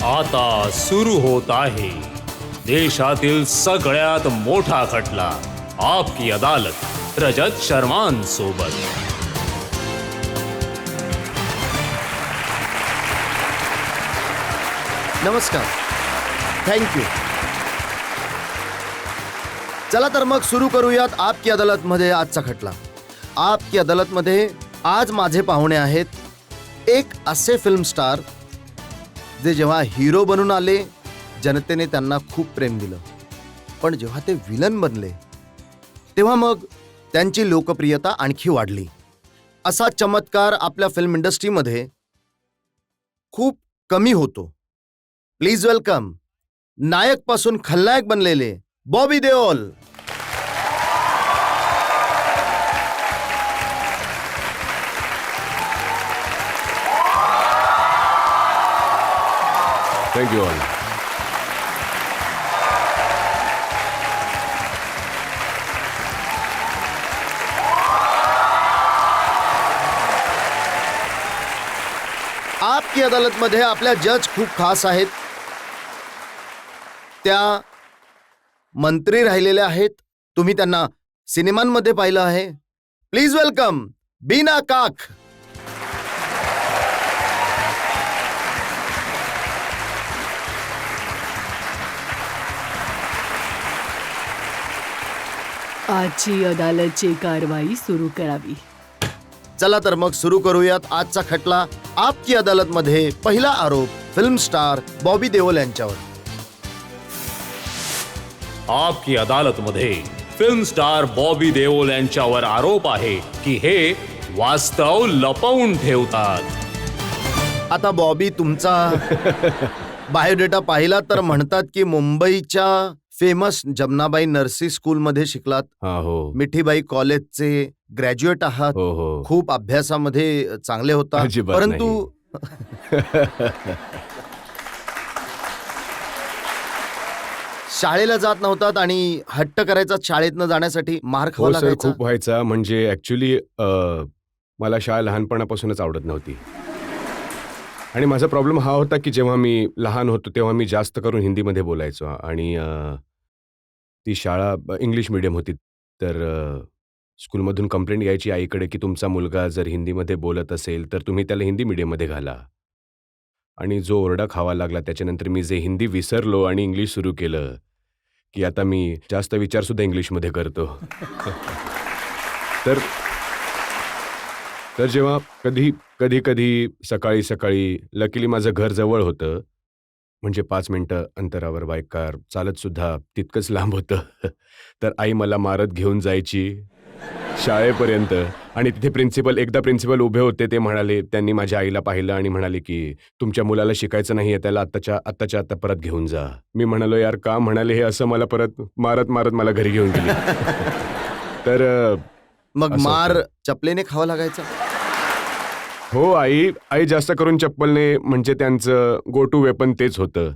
आता सुरू होत आहे देशातील सगळ्यात मोठा खटला आपकी अदालत रजत शर्मांसोबत. नमस्कार. थँक्यू. चला तर मग सुरू करूयात आपकी अदालतमध्ये आजचा खटला. आपकी अदालतमध्ये आज माझे पाहुणे आहेत एक असे फिल्म स्टार जे जेव्हा हिरो बनून आले जनतेने त्यांना खूप प्रेम दिलं, पण जेव्हा ते विलन बनले तेव्हा मग त्यांची लोकप्रियता आणखी वाढली. असा चमत्कार आपल्या फिल्म इंडस्ट्रीमध्ये खूप कमी होतो. प्लीज वेलकम नायक पासून खलनायक बनलेले बॉबी देओल. Thank you all. आपकी अदालतमध्ये आपल्या जज खूप खास आहेत. त्या मंत्री राहिलेल्या आहेत. तुम्ही त्यांना सिनेमांमध्ये पाहिलं आहे. प्लीज वेलकम बीना काक. आजची अदालतची कारवाई सुरू करावी. चला तर मग सुरू करूयात आजचा खटला. आपकी अदालतमध्ये पहिला आरोप फिल्म स्टार बॉबी देओल यांच्यावर. आपकी अदालतमध्ये फिल्म स्टार बॉबी देओल यांच्यावर आरोप आहे की हे वास्तव लपवून ठेवतात. आता बॉबी तुमचा बायोडेटा पाहिला तर म्हणतात की मुंबईच्या फेमस जमनाबाई नर्सी स्कूलमध्ये शिकलात. हो मिठीबाई कॉलेजचे ग्रॅज्युएट आहात. हो हो. खूप अभ्यासामध्ये चांगले होता. अजिबात परंतु शाळेला जात नव्हतात आणि हट्ट करायचा शाळेत न जाण्यासाठी मार खावा हो सर, लागायचा. खूप व्हायचा. म्हणजे ऍक्च्युली मला शाळा लहानपणापासूनच आवडत नव्हती. आणि माझा प्रॉब्लेम हा होता की जेव्हा मी लहान होतो तेव्हा मी जास्त करून हिंदीमध्ये बोलायचो आणि ती शाळा इंग्लिश मीडियम होती. तर स्कूलमधून कंप्लेंट यायची आईकडे की तुमचा मुलगा जर हिंदीमध्ये बोलत असेल तर तुम्ही त्याला हिंदी मीडियममध्ये घाला. आणि जो ओरडा खावा लागला त्याच्यानंतर मी जे हिंदी विसरलो आणि इंग्लिश सुरू केलं की आता मी जास्त विचारसुद्धा इंग्लिशमध्ये करतो. तर तर जेव्हा कधी सकाळी सकाळी लकीली माझं घर जवळ होतं, म्हणजे 5 मिनिटं अंतरावर बाईक कार चालतसुद्धा तितकंच लांब होतं. तर आई मला मारत घेऊन जायची शाळेपर्यंत आणि तिथे प्रिन्सिपल उभे होते. ते म्हणाले, त्यांनी माझ्या आईला पाहिलं आणि म्हणाले की तुमच्या मुलाला शिकायचं नाही आहे, त्याला आत्ताच्या आत्ता परत घेऊन जा. मी म्हणालो यार का म्हणाले हे असं, मला परत मारत मला घरी घेऊन गेली. तर मग असं मार होतं. चपलेने खावा लागायचा. हो, आई जास्त करून चप्पलने, म्हणजे त्यांचं गो टू वेपन तेच होतं.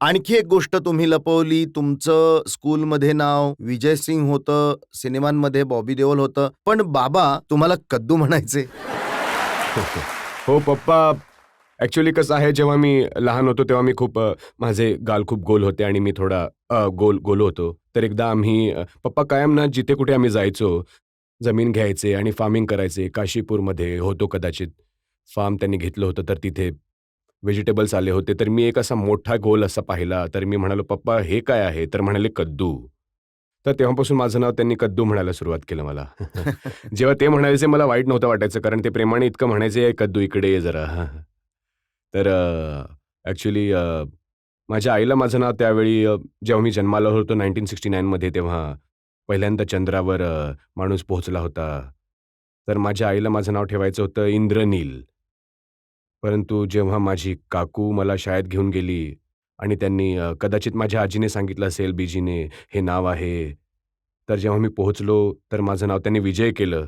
आणखी एक गोष्ट तुम्ही लपवली. तुमचं स्कूलमध्ये नाव विजय सिंग होतं, सिनेमांमध्ये बॉबी देओल होतं, पण बाबा तुम्हाला कद्दू म्हणायचे. हो पप्पा, ॲक्च्युली कसं आहे, जेव्हा मी लहान होतो तेव्हा मी खूप माझे गाल खूप गोल होते आणि मी थोडा गोल होतो. तर एकदा आम्ही पप्पा कायम ना जिथे कुठे आम्ही जायचो जमीन घ्यायचे आणि फार्मिंग करायचे. काशीपूरमध्ये होतो कदाचित फार्म त्यांनी घेतलं होतं, तर तिथे व्हेजिटेबल्स आले होते. तर मी एक असा मोठा गोल असा पाहिला. तर मी म्हणालो पप्पा हे काय आहे? तर म्हणाले कद्दू. तर तेव्हापासून माझं नाव त्यांनी कद्दू म्हणायला सुरुवात केलं मला. जेव्हा ते म्हणायचे मला वाईट नव्हतं वाटायचं, कारण ते प्रेमाने इतकं म्हणायचे कद्दू इकडे ये जरा. तर ॲक्च्युली माझ्या आईला माझं नाव त्यावेळी जेव्हा मी जन्माला होतो 1969मध्ये, तेव्हा पहिल्यांदा चंद्रावर माणूस पोहोचला होता. तर माझ्या आईला माझं नाव ठेवायचं होतं इंद्रनील. परंतु जेव्हा माझी काकू मला शाळेत घेऊन गेली आणि त्यांनी कदाचित माझ्या आजीने सांगितलं असेल, बीजीने, हे नाव आहे. तर जेव्हा मी पोहोचलो तर माझं नाव त्यांनी विजय केलं.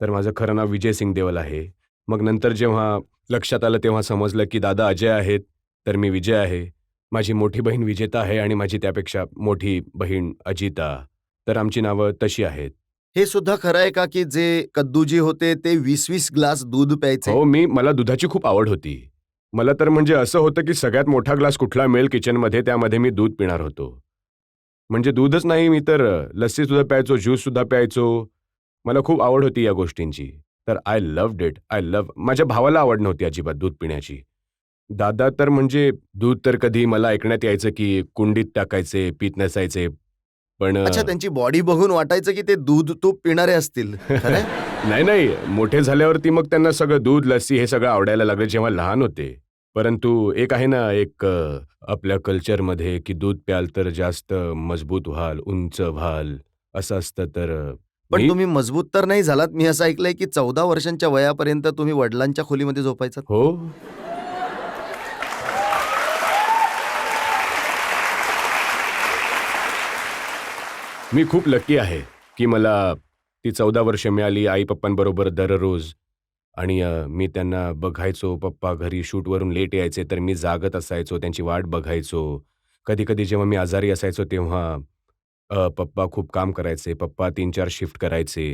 तर माझं खरं नाव विजय सिंग देवल आहे. मग नंतर जेव्हा लक्षात आलं तेव्हा समजलं की दादा अजय आहेत, तर मी विजय आहे. माझी मोठी बहीण विजेता आहे आणि माझी त्यापेक्षा मोठी बहीण अजिता. तर आमची नावं तशी आहेत. हे सुद्धा खरं आहे का की जे कद्दूजी होते ते 20-20 ग्लास दूध प्यायचे? हो, मला दुधाची खूप आवड होती. मला तर म्हणजे असं होतं की सगळ्यात मोठा ग्लास कुठला मिळेल किचनमध्ये, त्यामध्ये मी दूध पिणार होतो. म्हणजे दूधच नाही, मी तर लस्सी सुद्धा प्यायचो, ज्यूस सुद्धा प्यायचो. मला खूप आवड होती या गोष्टींची. तर आय लव्हड इट. माझ्या भावाला आवड नव्हती अजिबात दूध पिण्याची. दादा तर म्हणजे दूध तर कधी मला ऐकण्यात यायचं की कुंडीत टाकायचे, पीत नसायचे. पण अच्छा, त्यांची बॉडी बघून वाटायचं की ते दूध तूप पिणारे असतील. खरंय? नाही, मोठे झाल्यावरती मग त्यांना सगळं दूध, लस्सी हे सगळं आवडायला लागलं जेव्हा लहान होते. परंतु एक आहे ना, आपल्या कल्चरमध्ये की दूध प्याल तर जास्त मजबूत व्हाल, उंच व्हाल, असं असतं. तर पण मी तुम्ही मजबूत तर नाही झालात. मी असं ऐकलंय की 14 वर्षांच्या वयापर्यंत तुम्ही वडिलांच्या खोलीमध्ये झोपायचात. हो. मी खूप लकी आहे की मला ती 14 वर्ष मिळाली आई-पप्पांबरोबर दररोज. आणि मी त्यांना बघायचो. पप्पा घरी शूटवरून लेट यायचे, तर मी जागत असायचो, त्यांची वाट बघायचो. कधी-कधी जेव्हा मी आजारी असायचो तेव्हा पप्पा खूप काम करायचे. पप्पा 3-4 शिफ्ट करायचे.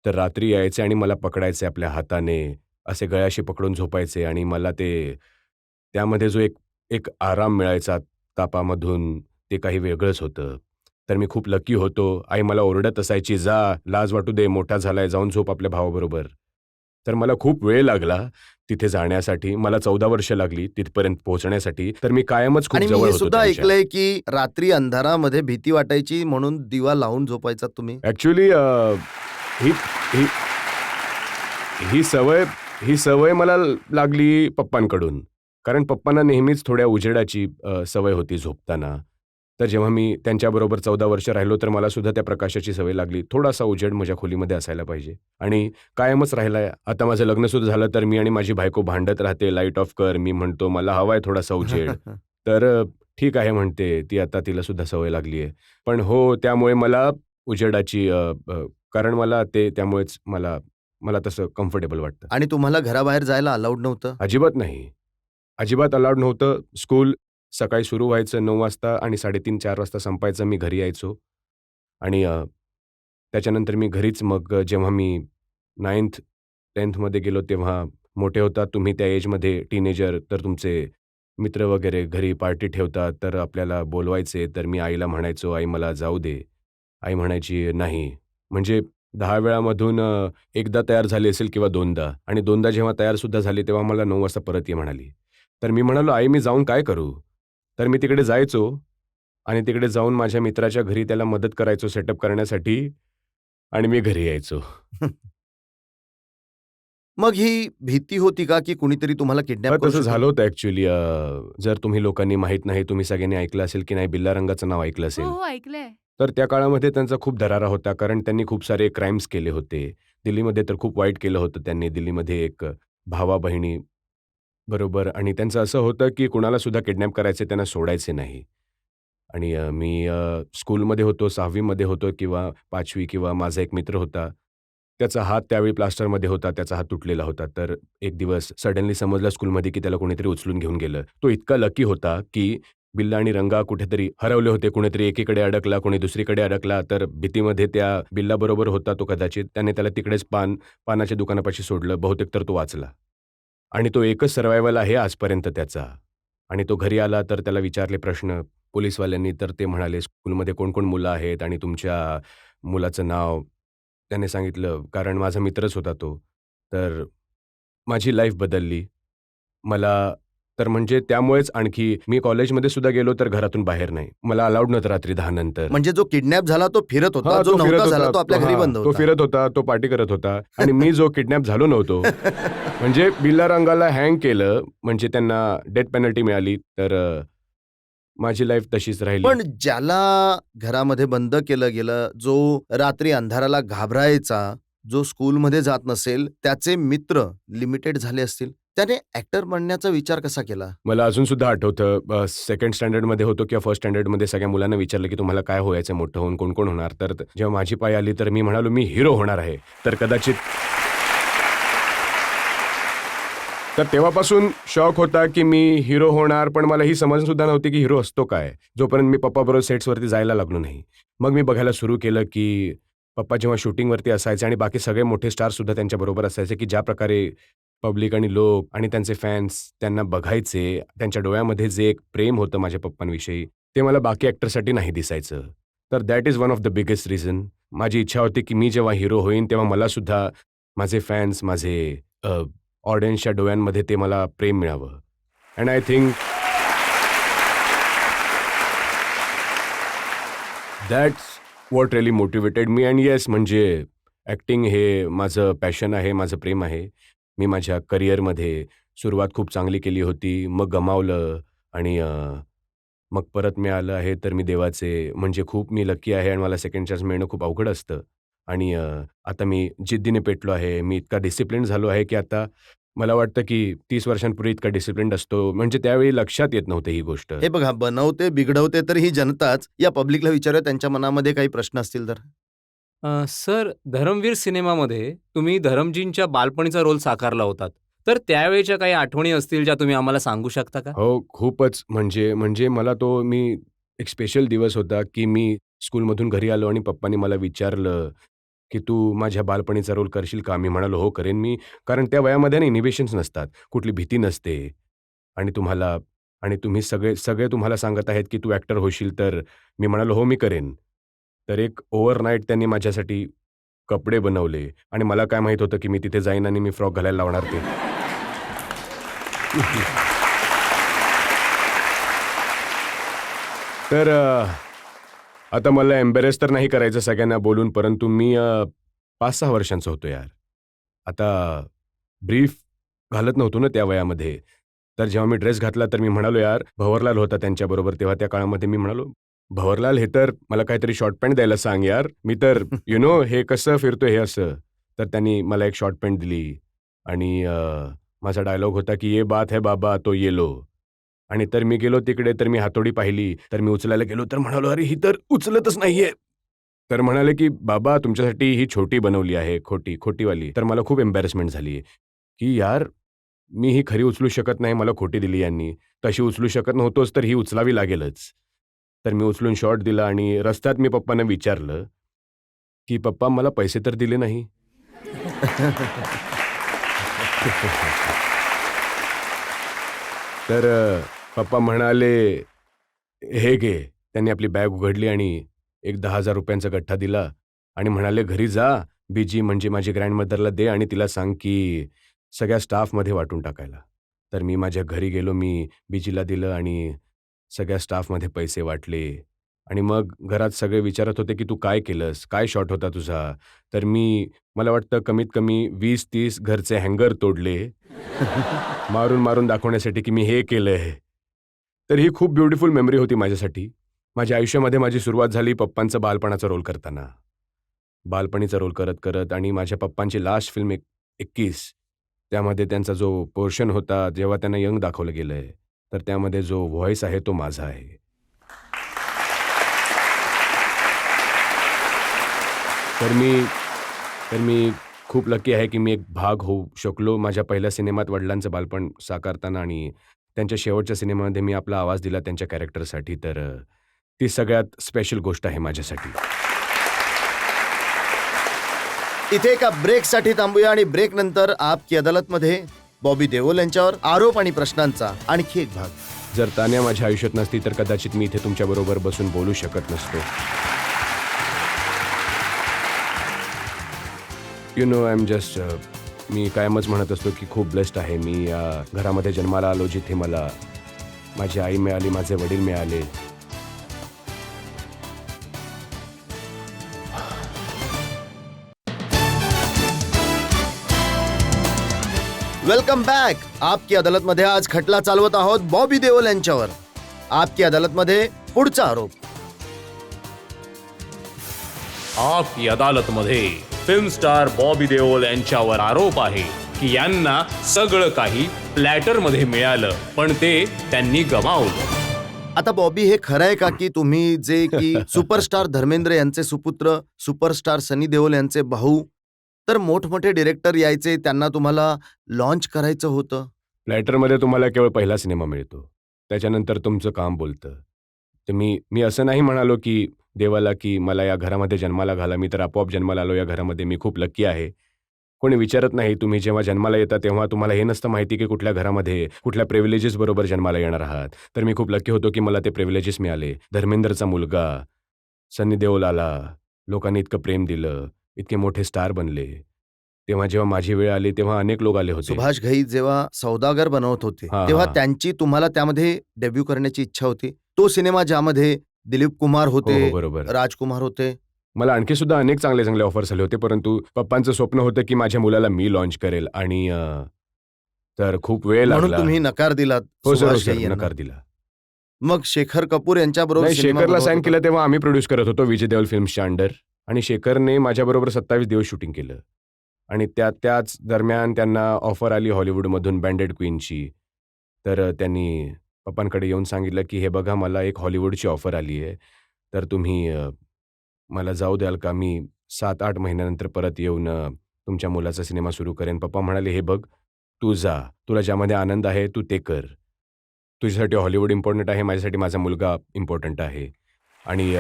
तर रात्री यायचे आणि मला पकडायचे आपल्या हाताने, असे गळ्याशी पकडून झोपायचे आणि मला त्यामध्ये जो एक एक आराम मिळायचा तापामधून, ते काही वेगळंच होतं. तर मी खूप लकी होतो. आई मला ओरडत असायची, "जा, लाज वाटू दे, मोठा झालाय, जाऊन झोप आपल्या भावाबरोबर." तर मला खूप वेळ लागला तिथे जाण्यासाठी. मला 14 वर्ष लागली तिथपर्यंत पोहोचण्यासाठी. तर मी कायमच खूप आणि मी जवळ हे होतो सुद्धा त्यांच्या. ऐकलंय की रात्री अंधारामध्ये भीती वाटायची म्हणून दिवा लावून झोपायचात तुम्ही. ॲक्चुअली ही ही ही सवय मला लागली पप्पांकडून. कारण पप्पांना नेहमीच थोड्या उजेडाची सवय होती झोपताना. तर जेव्हा मी त्यांच्याबरोबर 14 वर्ष राहिलो, तर मला सुद्धा त्या प्रकाशाची सवय लागली. थोडासा उजेड माझ्या खोलीमध्ये असायला पाहिजे आणि कायमच राहिलाय. आता माझं लग्न सुद्धा झालं, तर मी आणि माझी बायको भांडत राहते, "लाईट ऑफ कर." मी म्हणतो, "मला हवाय थोडासा उजेड." तर ठीक आहे म्हणते ती, आता तिला सुद्धा सवय लागली आहे. पण हो, त्यामुळे मला उजेडाची कारण त्यामुळेच मला मला तसं कम्फर्टेबल वाटतं. आणि तुम्हाला घराबाहेर जायला अलाउड नव्हतं. अजिबात नाही. अजिबात अलाउड नव्हतं. स्कूल सकाळी सुरू व्हायचं 9 वाजता आणि 3:30-4 वाजता संपायचं. मी घरी यायचो आणि त्याच्यानंतर मी घरीच मग जेव्हा मी 9th-10thमध्ये गेलो तेव्हा मोठे होतात तुम्ही त्या एजमध्ये टीनेजर, तर तुमचे मित्र वगैरे घरी पार्टी ठेवतात, तर आपल्याला बोलवायचे. तर मी आईला म्हणायचो, "आई मला जाऊ दे." आई म्हणायची, "नाही." म्हणजे 10 वेळामधून एकदा तयार झाली असेल किंवा 2दा आणि 2दा जेव्हा तयारसुद्धा झाली तेव्हा मला 9 वाजता परत ये म्हणाली. तर मी म्हणालो, "आई मी जाऊन काय करू?" तर मी तिकडे जायचो आणि तिकडे जाऊन माझ्या मित्राच्या घरी त्याला मदत करायचो सेटअप करण्यासाठी आणि मी घरी यायचो. मग ही भीती होती का की कुणीतरी तुम्हाला किडनॅप करू तसं शकेल? झालं होतं ॲक्चुअली. जर तुम्ही लोकांनी माहीत नाही, तुम्ही सगळ्यांनी ऐकलं असेल की नाही, बिल्ला रंगाचं नाव ऐकलं हो, असेल. हो, ऐकलंय. तर त्या काळामध्ये त्यांचा खूप दरारा होता, कारण त्यांनी खूप सारे क्राईम्स केले होते. दिल्लीमध्ये तर खूप वाईट केलं होतं त्यांनी. दिल्लीमध्ये एक भावा-बहिणी बरोबर आणि त्यांचं असं होतं की कुणाला सुद्धा किडनॅप करायचे, त्यांना सोडायचे नाही. आणि मी स्कूलमध्ये होतो, 6वी मध्ये होतो किंवा 5वी किंवा माझा एक मित्र होता. त्याचा हात त्यावेळी प्लास्टरमध्ये होता, त्याचा हात तुटलेला होता. तर एक दिवस सडनली समजलं स्कूलमध्ये की त्याला कोणीतरी उचलून घेऊन गेलं. तो इतका लकी होता की बिल्ला आणि रंगा कुठेतरी हरवले होते. कुणीतरी एकीकडे अडकला, कोणी दुसरीकडे अडकला. तर भीतीमध्ये त्या बिल्लाबरोबर होता तो कदाचित. त्याने त्याला तिकडेच पानाच्या दुकानापाशी सोडलं. बहुतेक तर तो वाचला. आणि तो एकच सर्व्हायव्हल आहे आजपर्यंत त्याचा. आणि तो घरी आला तर त्याला विचारले प्रश्न पोलिसवाल्यांनी, तर ते म्हणाले, "स्कूलमध्ये कोण-कोण मुलं आहेत आणि तुमच्या मुलाचं नाव?" त्याने सांगितलं, कारण माझा मित्रच होता तो. तर माझी लाईफ बदलली. मला तर म्हणजे त्यामुळेच आणखी मी कॉलेजमध्ये सुद्धा गेलो तर घरातून बाहेर नाही. मला अलाउड नव्हतं रात्री 10 नंतर. म्हणजे जो किडनॅप झाला तो फिरत होता, हां, जो तो फिरत नव्हता झाला होता. तो आपल्या घरी बंद तो होता. फिरत होता, तो पार्टी करत होता आणि मी जो किडनॅप झालो नव्हतो. म्हणजे बिल्ला रंगाला हँग केलं, म्हणजे त्यांना डेथ पेनल्टी मिळाली, तर माझी लाईफ तशीच राहिली. पण ज्याला घरामध्ये बंद केलं गेलं, जो रात्री अंधाराला घाबरायचा, जो स्कूलमध्ये जात नसेल, त्याचे मित्र लिमिटेड झाले असतील. त्याने ॲक्टर बनण्याचा विचार कसा केला? मला अजून सुद्धा आठवतं, सेकंड स्टँडर्डमध्ये होतो किंवा फर्स्ट स्टँडर्डमध्ये सगळ्या मुलांना विचारलं, की तुम्हाला काय व्हायचं मोठं होऊन, कोण-कोण होणार? तर जेव्हा माझी पाळी आली, तर मी म्हणालो, मी हिरो होणार आहे. तर कदाचित तर तेव्हापासून शौक होता, की मी हिरो होणार, पण मला ही समज सुद्धा नव्हती, की हिरो असतो काय? जोपर्यंत मी पप्पाबरोबर सेट्सवरती जायला लागलो नाही. मग मी बघायला सुरू केलं, की पप्पा जेव्हा शूटिंगवरती असायचे आणि बाकी सगळे मोठे स्टार सुद्धा त्यांच्याबरोबर असायचे, की ज्या प्रकारे पब्लिक आणि लोक आणि त्यांचे फॅन्स त्यांना बघायचे, त्यांच्या डोळ्यामध्ये जे एक प्रेम होतं माझ्या पप्पांविषयी, ते मला बाकी ॲक्टरसाठी नाही दिसायचं. तर that is one of the biggest reason. माझी इच्छा होती की मी जेव्हा हिरो होईन तेव्हा मला सुद्धा माझे फॅन्स, माझे ऑडियन्सच्या डोळ्यांमध्ये ते मला प्रेम मिळावं. And I think that's what really motivated me. And yes, म्हणजे ॲक्टिंग हे माझं पॅशन आहे, माझं प्रेम आहे. मी माझ्या करिअरमध्ये सुरुवात खूप चांगली केली होती, मग गमावलं आणि मग परत मिळालं आहे तर मी देवाचे म्हणजे खूप मी लकी आहे आणि मला सेकंड चान्स मिळणं खूप अवघड असतं. आणि आता मी जिद्दीने पेटलो आहे. मी इतका डिसिप्लिन झालो आहे की आता मला वाटतं की 30 वर्षांपूर्वी इतका डिसिप्लिन्ड असतो म्हणजे त्यावेळी लक्षात येत नव्हतं ही गोष्ट. हे बघा, बनवते बिघडवते तर ही जनताच. या पब्लिकला विचारूया त्यांच्या मनामध्ये काही प्रश्न असतील तर. सर, धरमवीर सिनेमामध्ये तुम्ही धरमजींच्या बालपणीचा रोल साकारला होतात. तर त्यावेळेच्या काही आठवणी असतील ज्या तुम्ही आम्हाला सांगू शकता का? हो, खूपच. म्हणजे म्हणजे मला तो एक स्पेशल दिवस होता, की मी स्कूलमधून घरी आलो आणि पप्पांनी मला विचारलं, की "तू माझ्या बालपणीचा रोल करशील का?" मी म्हणालो, "हो, करेन मी." कारण त्या वयामध्ये ना इनिबिशन्स नसतात, कुठली भीती नसते आणि तुम्ही सगळे सगळे तुम्हाला सांगत आहेत, की "तू ॲक्टर होशील." तर मी म्हणालो, "हो, मी करेन." तर एक ओव्हरनाईट त्यांनी माझ्यासाठी कपडे बनवले आणि मला काय माहीत होतं, की मी तिथे जाईन आणि मी फ्रॉक घालायला लावणार ते. तर आता मला एम्बॅरेस तर नाही करायचं सगळ्यांना बोलून, परंतु मी 5-6 वर्षांचा होतो यार. आता ब्रीफ घालत नव्हतो ना त्या वयामध्ये. तर जेव्हा मी ड्रेस घातला तर मी म्हणालो, "यार." भंवरलाल होता त्यांच्याबरोबर तेव्हा त्या काळामध्ये. मी म्हणालो, "भंवरलाल, हे तर मला काहीतरी शॉर्ट पॅन्ट द्यायला सांग यार. मी तर हे कसं फिरतोय हे असं." तर त्यांनी मला एक शॉर्ट पॅन्ट दिली आणि माझा डायलॉग होता, की "ये बात है बाबा तो ये लो." आणि तर मी गेलो तिकडे, तर मी हातोडी पाहिली, तर मी उचलायला गेलो, तर म्हणालो, "अरे, ही तर उचलतच नाहीये." तर म्हणाले, की "बाबा, तुमच्यासाठी ही छोटी बनवली आहे, खोटीवाली." तर मला खूप एम्बॅरेसमेंट झाली, की यार, मी ही खरी उचलू शकत नाही, मला खोटी दिली यांनी. तशी उचलू शकत नव्हतोच, तर ही उचलावी लागेलच. तर मी उचलून शॉट दिला आणि रस्त्यात मी पप्पांना विचारलं, की "पप्पा, मला पैसे तर दिले नाही." तर पप्पा म्हणाले, "हे घे." त्यांनी आपली बॅग उघडली आणि एक ₹10,000 गठ्ठा दिला आणि म्हणाले, "घरी जा, बीजी म्हणजे माझी ग्रँडमदरला दे आणि तिला सांग की सगळ्या स्टाफमध्ये वाटून टाकायला." तर मी माझ्या घरी गेलो, मी बीजीला दिलं आणि सगळ्या स्टाफमध्ये पैसे वाटले आणि मग घरात सगळे विचारत होते, की "तू काय केलंस? काय शॉट होता तुझा?" तर मला वाटतं कमीत कमी 20-30 घरचे हँगर तोडले, मारून दाखवण्यासाठी की मी हे केलंय. तर ही खूप ब्युटिफुल मेमरी होती माझ्यासाठी. माझ्या आयुष्यामध्ये माझी सुरुवात झाली पप्पांचा बालपणाचा रोल करताना. बालपणीचा रोल करत आणि माझ्या पप्पांची लास्ट फिल्म 21 त्यामध्ये त्यांचा जो पोर्शन होता, जेव्हा त्यांना यंग दाखवलं गेलंय, तर त्यामध्ये जो व्हॉईस आहे तो माझा आहे. तर मी खूप लकी आहे, की मी एक भाग होऊ शकलो माझ्या पहिल्या सिनेमात वडिलांचं बालपण साकारताना आणि त्यांच्या शेवटच्या सिनेमामध्ये मी आपला आवाज दिला त्यांच्या कॅरेक्टरसाठी. तर ती सगळ्यात स्पेशल गोष्ट आहे माझ्यासाठी. इथे एका ब्रेकसाठी थांबूया आणि ब्रेक नंतर आप की अदालतमध्ये बॉबी देओल यांच्यावर आरोप आणि प्रश्नांचा आणखी एक भाग. जर तान्या माझ्या आयुष्यात नसती तर कदाचित मी इथे तुमच्याबरोबर बसून बोलू शकत नसतो. आय एम जस्ट मी कायमच म्हणत असतो की खूप ब्लेस्ड आहे मी. या घरामध्ये जन्माला आलो जिथे मला माझी आई मिळाली, माझे वडील मिळाले. Welcome back. आपकी अदालतमध्ये आज खटला चालवत आहोत बॉबी देओल यांच्यावर. आपकी अदालतमध्ये पुढचा आरोप. आपकी अदालतमध्ये फिल्म स्टार बॉबी देओल यांच्यावर आरोप आहे की यांना सगळं काही प्लॅटरमध्ये मिळालं, पण ते त्यांनी गमावलं. आता बॉबी, हे खरं आहे का की तुम्ही जे की सुपरस्टार धर्मेंद्र यांचे सुपुत्र, सुपरस्टार सनी देओल यांचे भाऊ, तर मोठमोठे डिरेक्टर यायचे, त्यांना तुम्हाला लॉन्च करायचं होतं? प्लॅटरमध्ये तुम्हाला केवळ पहिला सिनेमा मिळतो, त्याच्यानंतर तुमचं काम बोलतं. तर मी असं नाही म्हणालो की देवाला की मला या घरामध्ये जन्माला घाला, मी तर आपोआप जन्माला आलो या घरामध्ये, मी खूप लकी आहे. कोणी विचारत नाही. तुम्ही जेव्हा जन्माला येता तेव्हा तुम्हाला हे नसतं माहिती की कुठल्या घरामध्ये, कुठल्या प्रिव्हिलेजेस बरोबर जन्माला येणार आहात. तर मी खूप लकी होतो की मला ते प्रिव्हिलेजेस मिळाले. धर्मेंद्रचा मुलगा, सनी देओल आला, लोकांनी इतकं प्रेम दिलं, इतके मोठे स्टार बनले. तेव्हा जेव्हा माझी वेळ आली तेव्हा अनेक लोक आले होते. सुभाष घई जेव्हा सौदागर बनवत होते हा, तेव्हा हा. त्यांची तुम्हाला त्यामध्ये डेब्यू करण्याची इच्छा होती. तो सिनेमा ज्यामध्ये दिलीप कुमार हो, होते, हो, बरोबर. राजकुमार होते. मला आणखी सुद्धा अनेक चांगले चांगले ऑफर्स आले होते, परंतु पप्पांचं स्वप्न होतं की माझ्या मुलाला मी लॉन्च करेल आणि तर खूप वेळ म्हणून लागला. तुम्ही नकार दिलात हो सर, हो सुभाष सर, घई यांना. नकार दिला. मग शेखर कपूर यांच्याबरोबर नाही, सिनेमा शेखरला बनवत साईन होता. केलं तेव्हा आम्ही प्रोड्यूस करत होतो विजय देओल फिल्म्सच्या अंडर आणि शेखरने माझ्याबरोबर 27 दिवस शूटिंग केलं आणि त्याच दरम्यान त्यांना ऑफर आली हॉलिवूडमधून बँडेड क्वीनची. तर त्यांनी पप्पांकडे येऊन सांगितलं की हे बघा मला एक हॉलिवूडची ऑफर आली आहे, तर तुम्ही मला जाऊ द्याल का? मी 7-8 महिन्यानंतर परत येऊन तुमच्या मुलाचा सिनेमा सुरू करेन. पप्पा म्हणाले, हे बघ तू जा, तुला ज्यामध्ये आनंद आहे तू ते कर. तुझ्यासाठी हॉलिवूड इम्पॉर्टंट आहे, माझ्यासाठी माझा मुलगा इम्पॉर्टंट आहे. आणि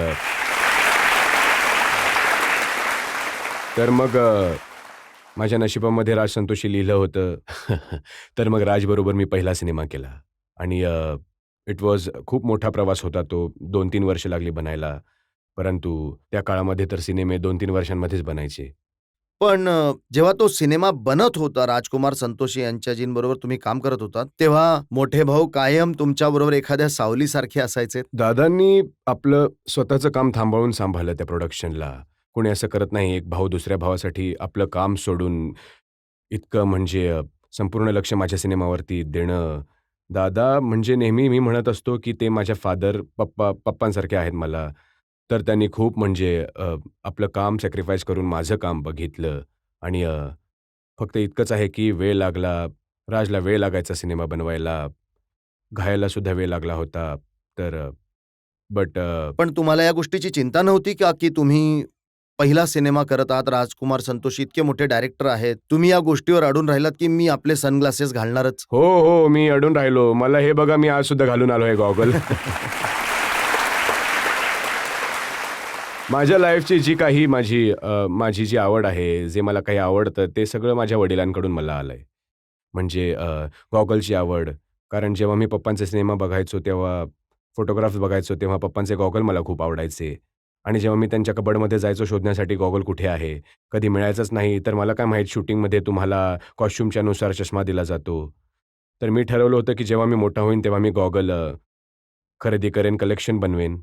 तर मग माझ्या नशिबामध्ये राज संतोषी लिहिलं होतं. तर मग राजबरोबर मी पहिला सिनेमा केला आणि इट वॉज खूप मोठा प्रवास होता तो. 2-3 वर्ष लागली बनायला, परंतु त्या काळामध्ये तर सिनेमे 2-3 वर्षांमध्येच बनायचे. पण जेव्हा तो सिनेमा बनत होता राजकुमार संतोषी यांच्याजींबरोबर तुम्ही काम करत होता तेव्हा मोठे भाऊ कायम तुमच्याबरोबर एखाद्या सावलीसारखे असायचे. दादांनी आपलं स्वतःचं काम थांबवून सांभाळलं त्या प्रोडक्शनला. कोणी असं करत नाही. एक भाऊ दुसऱ्या भावासाठी आपलं काम सोडून इतकं म्हणजे संपूर्ण लक्ष माझ्या सिनेमावरती देणं. दादा म्हणजे नेहमी मी म्हणत असतो की ते माझ्या पप्पांसारखे आहेत मला. तर त्यांनी खूप म्हणजे आपलं काम सॅक्रिफाईस करून माझं काम बघितलं आणि फक्त इतकंच आहे की वेळ लागला. राजला वेळ लागायचा सिनेमा बनवायला. घायला सुद्धा वेळ लागला होता. तर बट पण तुम्हाला या गोष्टीची चिंता नव्हती का की तुम्ही पहिला सिनेमा करत आहात, राजकुमार संतोषी इतके मोठे डायरेक्टर आहेत, तुम्ही या गोष्टीवर अडून राहिलात की मी आपले सनग्लासेस घालणारच? हो, मी अडून राहिलो. मला हे बघा मी आज सुद्धा घालून आलो आहे गॉगल. माझ्या लाईफची जी काही माझी जी आवड आहे, जे मला काही आवडतं ते सगळं माझ्या वडिलांकडून मला आलंय. म्हणजे गॉगलची आवड. कारण जेव्हा मी पप्पांचे सिनेमा बघायचो तेव्हा फोटोग्राफ्स बघायचो तेव्हा पप्पांचे गॉगल मला खूप आवडायचे आणि जेव्हा मी त्यांच्या कबडमध्ये जायचो शोधण्यासाठी गॉगल कुठे आहे, कधी मिळायचंच नाही, तर मला काय माहीत शूटिंगमध्ये तुम्हाला कॉस्ट्युमच्या नुसार चष्मा दिला जातो. तर मी ठरवलं होतं की जेव्हा मी मोठा होईन तेव्हा मी गॉगल खरेदी करेन, कलेक्शन बनवेन.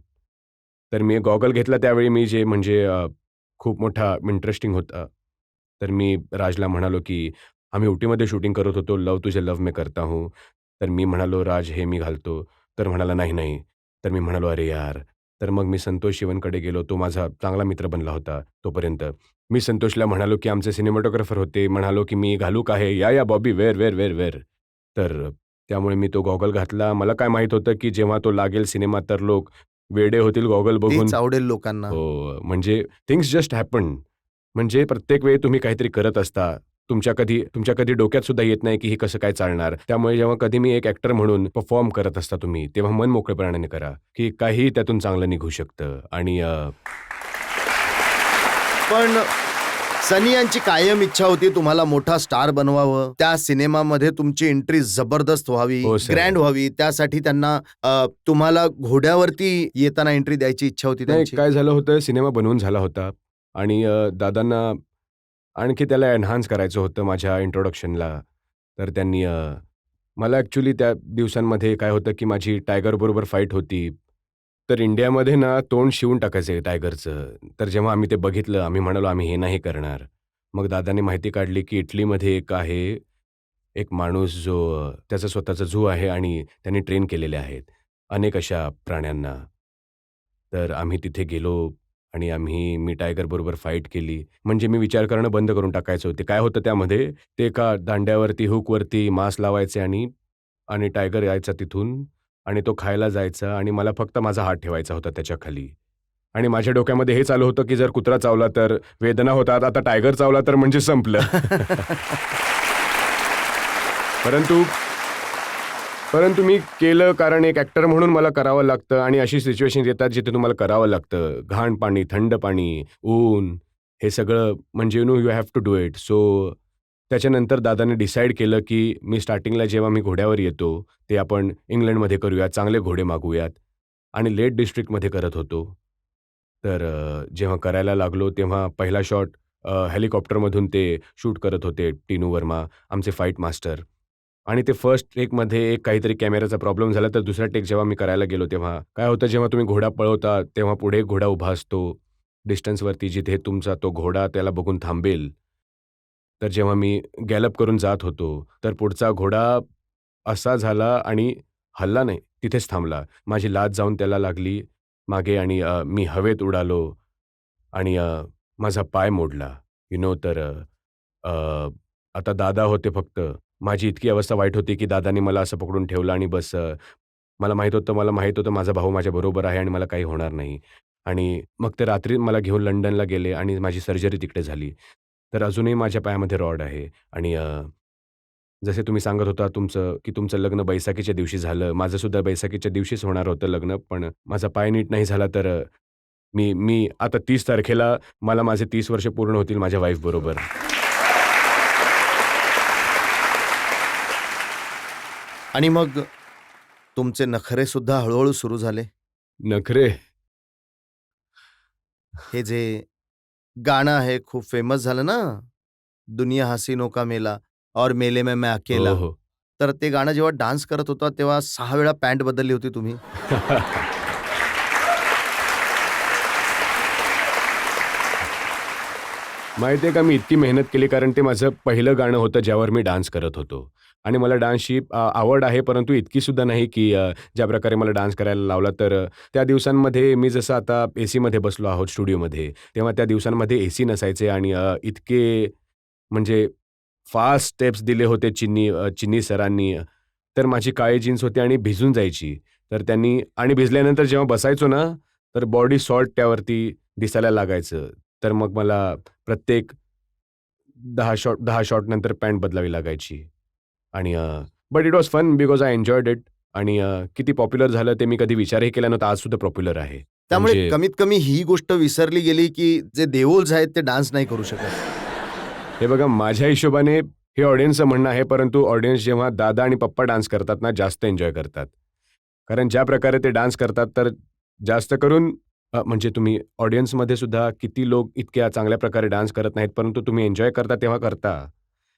तर मी गॉगल घेतला त्यावेळी मी जे म्हणजे खूप मोठा इंटरेस्टिंग होता. तर मी राजला म्हणालो की आम्ही उटीमध्ये शूटिंग करत होतो, लव तुझे लव मैं करता हूँ. तर मी म्हणालो, राज हे मी घालतो. तर म्हणाला, नाही, नाही. तर मी म्हणालो, अरे यार! तर मग मी संतोष शिवनकडे गेलो. तो माझा चांगला मित्र बनला होता तोपर्यंत. मी संतोषला म्हणालो की आमचे सिनेमॅटोग्राफर होते. म्हणालो की मी घालू का हे? या बॉबी वेअर. तर त्यामुळे मी तो गॉगल घातला. मला काय माहीत होतं की जेव्हा तो लागेल सिनेमात तर लोक वेडे होतील गॉगल बघून. तीच आवडेल लोकांना. हो, म्हणजे थिंग्स जस्ट हॅपन. म्हणजे प्रत्येक वेळी तुम्ही काहीतरी करत असता. तुमच्या कधी डोक्यात सुद्धा येत नाही की हे कसं काय चालणार. त्यामुळे जेव्हा कधी मी एक ॲक्टर म्हणून परफॉर्म करत असता तुम्ही, तेव्हा मन मोकळेपणाने करा, की काहीही त्यातून चांगलं निघू शकतं. आणि पण सनी यांची कायम इच्छा होती तुम्हाला मोठा स्टार बनवावं, त्या सिनेमामध्ये तुमची एंट्री जबरदस्त व्हावी, हो, सर. ग्रँड व्हावी. त्यासाठी त्यांना तुम्हाला घोड्यावरती येताना एंट्री द्यायची इच्छा होती नाही, त्यांची. काय झालं होतं, सिनेमा बनवून झाला होता आणि दादांना आणखी त्याला एन्हान्स करायचं होतं माझ्या इंट्रोडक्शनला. तर त्यांनी मला ॲक्च्युली त्या दिवसांमध्ये काय होतं की माझी टायगरबरोबर फाईट होती. तर इंडियामध्ये ना तोंड शिवून टाकायचं टायगरचं. तर जेव्हा आम्ही ते बघितलं, आम्ही म्हणालो आम्ही हे नाही करणार. मग दादांनी माहिती काढली की इटलीमध्ये एक आहे, एक माणूस जो त्याचा स्वतःचा झू आहे आणि त्यांनी ट्रेन केलेले आहेत अनेक अशा प्राण्यांना. तर आम्ही तिथे गेलो आणि मी टायगरबरोबर फाईट केली. म्हणजे मी विचार करणं बंद करून टाकायचं होते. काय होतं त्यामध्ये, ते एका दांड्यावरती, हुकवरती मांस लावायचे आणि टायगर यायचा तिथून आणि तो खायला जायचा आणि मला फक्त माझा हात ठेवायचा होता त्याच्या खाली. आणि माझ्या डोक्यामध्ये हे चालू होतं की जर कुत्रा चावला तर वेदना होतात, आता टायगर चावला तर म्हणजे संपलं. परंतु मी केलं कारण एक ॲक्टर म्हणून मला करावं लागतं आणि अशी सिच्युएशन येतात जिथे तुम्हाला करावं लागतं. घाण पाणी, थंड पाणी, ऊन, हे सगळं म्हणजे you have to do it. So त्याच्यानंतर दादाने डिसाईड केलं की मी स्टार्टिंगला जेव्हा मी घोड्यावर येतो ते आपण इंग्लंडमध्ये करूयात, चांगले घोडे मागवूयात आणि लेट डिस्ट्रिक्टमध्ये करत होतो. तर जेव्हा करायला लागलो तेव्हा पहिला शॉट हेलिकॉप्टरमधून ते शूट करत होते टिनू वर्मा, आमचे फाईट मास्टर. आणि ते फर्स्ट टेकमध्ये एक काहीतरी कॅमेराचा प्रॉब्लेम झाला, तर दुसरा टेक जेव्हा मी करायला गेलो तेव्हा काय होतं, जेव्हा तुम्ही घोडा पळवता तेव्हा पुढे एक घोडा उभा असतो डिस्टन्सवरती, जिथे तुमचा तो घोडा त्याला बघून थांबेल. तर जेव्हा मी गॅलप करून जात होतो, तर पुढचा घोडा असा झाला आणि हलला नाही, तिथेच थांबला. माझी लाथ जाऊन त्याला लागली मागे आणि मी हवेत उडालो आणि माझा पाय मोडला. तर आता दादा होते फक्त. माझी इतकी अवस्था वाईट होती, की दादांनी मला असं पकडून ठेवलं आणि बस मला माहीत होतं माझा भाऊ माझ्याबरोबर आहे आणि मला काही होणार नाही. आणि मग ते रात्री मला घेऊन लंडनला गेले आणि माझी सर्जरी तिकडे झाली. तर अजूनही माझ्या पायामध्ये रॉड आहे आणि जसे तुम्ही सांगत होता की तुमचं लग्न बैसाखीच्या दिवशी झालं. माझंसुद्धा बैसाखीच्या दिवशीच होणार होतं लग्न, पण माझा पाय नीट नाही झाला तर मी मी आता 30 तारखेला मला माझे 30 वर्ष पूर्ण होतील माझ्या वाईफबरोबर. आणि मग तुमचे नखरे सुद्धा हळूहळू सुरू झाले. नखरे? हे जे गाणं आहे खूप फेमस झालं ना, दुनिया हसीनो का मेला और मेले में मैं अकेला. हो, हो. तर ते गाणं जेव्हा डान्स करत होता तेव्हा 6 वेळा पॅन्ट बदलली होती तुम्ही. माहिती आहे का, मी इतकी मेहनत केली कारण ते माझं पहिलं गाणं होतं ज्यावर मी डान्स करत होतो. आणि मला डान्सची आवड आहे, परंतु इतकीसुद्धा नाही की ज्या प्रकारे मला डान्स करायला लावला. तर त्या दिवसांमध्ये मी जसं आता एसीमध्ये बसलो आहोत स्टुडिओमध्ये, तेव्हा त्या दिवसांमध्ये एसी नसायचे आणि इतके म्हणजे फास्ट स्टेप्स दिले होते चिन्नी सरांनी. तर माझी काळी जीन्स होती आणि भिजून जायची. तर त्यांनी आणि भिजल्यानंतर जेव्हा बसायचो ना, तर बॉडी सॉल्ट त्यावरती दिसायला लागायचं. तर मग मला प्रत्येक 10 शॉट नंतर पॅन्ट बदलावी लागायची. आणि but it was fun because I enjoyed it. आणि किती पॉप्युलर झालं ते मी कधी विचारही केला नव्हता. आजसुद्धा पॉप्युलर आहे. त्यामुळे म्हणजे कमीत कमी ही गोष्ट विसरली गेली की जे देओल्स आहेत ते डान्स नाही करू शकत. हे बघा, माझ्या हिशोबाने हे ऑडियन्सचं म्हणणं आहे, परंतु ऑडियन्स जेव्हा दादा आणि पप्पा डान्स करतात ना, जास्त एन्जॉय करतात. कारण ज्या प्रकारे ते डान्स करतात, तर जास्त करून म्हणजे तुम्ही ऑडियन्समध्ये सुद्धा किती लोक इतक्या चांगल्या प्रकारे डान्स करत नाहीत, परंतु तुम्ही एन्जॉय करता तेव्हा करता.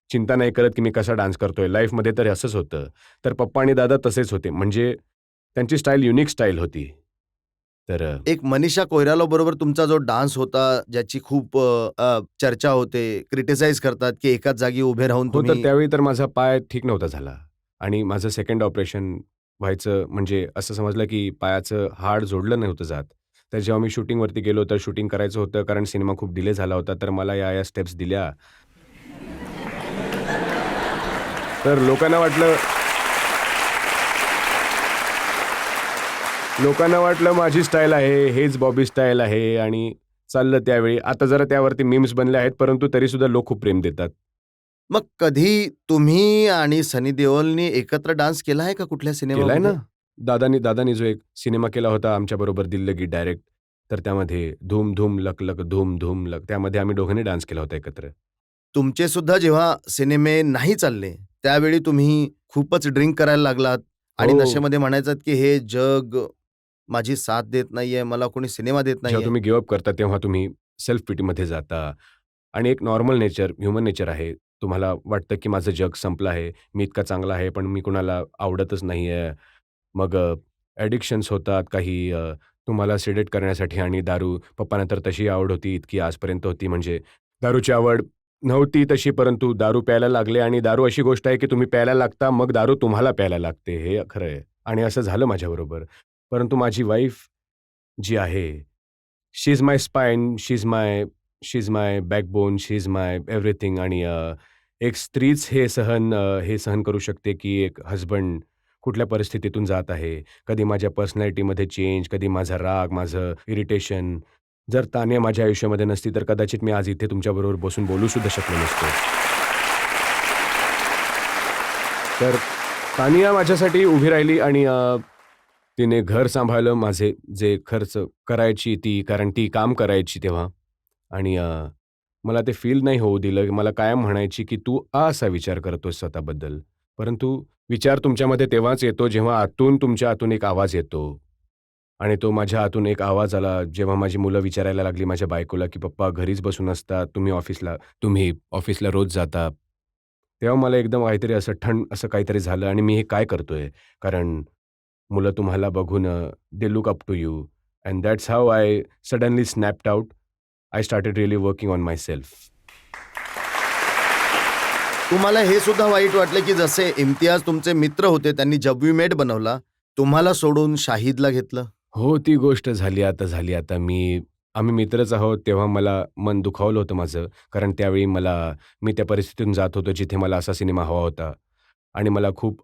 चिंता नाही करत की मी कसा डान्स करतोय. लाईफमध्ये तर असंच होतं. तर पप्पा आणि दादा तसेच होते. म्हणजे त्यांची स्टाईल युनिक स्टाईल होती. तर एक मनीषा कोइराला बरोबर तुमचा जो डान्स होता, ज्याची खूप चर्चा होते, क्रिटिसाइज करतात की एकाच जागी उभे राहून हो, तर तुम्ही. त्यावेळी तर माझा पाय ठीक नव्हता झाला आणि माझं सेकंड ऑपरेशन व्हायचं, म्हणजे असं समजलं की पायाचं हाड जोडलं नव्हतं जात. तर जेव्हा मी शूटिंगवरती गेलो, तर शूटिंग करायचं होतं कारण सिनेमा खूप डिले झाला होता. तर मला या स्टेप्स दिल्या. तर लोकांना वाटलं माझी स्टाईल आहे, हेच बॉबी स्टाईल आहे आणि चाललं त्यावेळी. आता जरा त्यावरती मीम्स बनले आहेत, परंतु तरीसुद्धा लोक खूप प्रेम देतात. मग कधी तुम्ही आणि सनी देओलनी एकत्र डान्स केला आहे का कुठल्या केलाय ना. सिनेमामध्ये? दादानी जो एक सिनेमा केला होता आमच्याबरोबर, दिल लगी डायरेक्ट. तर त्यामध्ये धूम धूम लक लक धूम धूम लक, त्यामध्ये आम्ही दोघांनी डान्स केला होता एकत्र. तुमचे सुद्धा जेव्हा सिनेमे नाही चालले, त्यावेळी तुम्ही खूपच ड्रिंक करायला लागलात आणि हो. नशेमध्ये म्हणायचात की हे जग माझी साथ देत नाहीये, मला कोणी सिनेमा देत जेव्हा नाहीये. तुम्ही गिव्ह अप करता तेव्हा तुम्ही सेल्फ पिटीमध्ये जाता आणि एक नॉर्मल नेचर, ह्युमन नेचर आहे. तुम्हाला वाटतं की माझं जग संपलं आहे, मी इतका चांगला आहे, पण मी कुणाला आवडतच नाही आहे. मग ॲडिक्शन्स होतात काही तुम्हाला सिडेट करण्यासाठी आणि दारू. पप्पांना तर तशी आवड होती, इतकी आजपर्यंत होती म्हणजे दारूची आवड नव्हती तशी, परंतु दारू प्यायला लागले आणि दारू अशी गोष्ट आहे की तुम्ही प्यायला लागता, मग दारू तुम्हाला प्यायला लागते. हे खरं आहे आणि असं झालं माझ्याबरोबर. परंतु माझी वाईफ जी आहे, she is my spine, she is my backbone, she is my everything. आणि एक स्त्रीच हे सहन करू शकते की एक हसबंड कुठल्या परिस्थितीतून जात आहे. कधी माझ्या पर्सनॅलिटीमध्ये चेंज, कधी माझा राग, माझं इरिटेशन. जर तान्या माझ्या आयुष्यामध्ये नसती, तर कदाचित मी आज इथे तुमच्याबरोबर बसून बोलूसुद्धा शकलो नसतो. तर तानिया माझ्यासाठी उभी राहिली आणि तिने घर सांभाळलं. माझे जे खर्च करायची ती, कारण ती काम करायची तेव्हा. आणि मला ते फील नाही होऊ दिलं. मला कायम म्हणायची, की "तू असा विचार करतोस स्वतःबद्दल." परंतु विचार तुमच्यामध्ये तेव्हाच येतो, जेव्हा तुमच्या आतून एक आवाज येतो. आणि तो माझ्या आतून एक आवाज आला, जेव्हा माझी मुलं विचारायला लागली माझ्या बायकोला, की "पप्पा घरीच बसून असता, तुम्ही ऑफिसला रोज जाता." तेव्हा मला एकदम काहीतरी असं काहीतरी झालं आणि मी हे काय करतोय? कारण मुलं तुम्हाला बघून they look up to you and that's how I suddenly snapped out. I started really working on myself. तुम्हाला हे सुद्धा वाईट वाटलं की जसे इम्तियाज तुमचे मित्र होते त्यांनी जब वी मेट बनवला, तुम्हाला सोडून शाहिदला घेतलं? हो, ती गोष्ट झाली आता. आम्ही मित्रच आहोत, तेव्हा मला मन दुखावलं होतं माझं. कारण त्यावेळी मी त्या परिस्थितीतून जात होतो, जिथे मला असा सिनेमा हवा होता. आणि मला खूप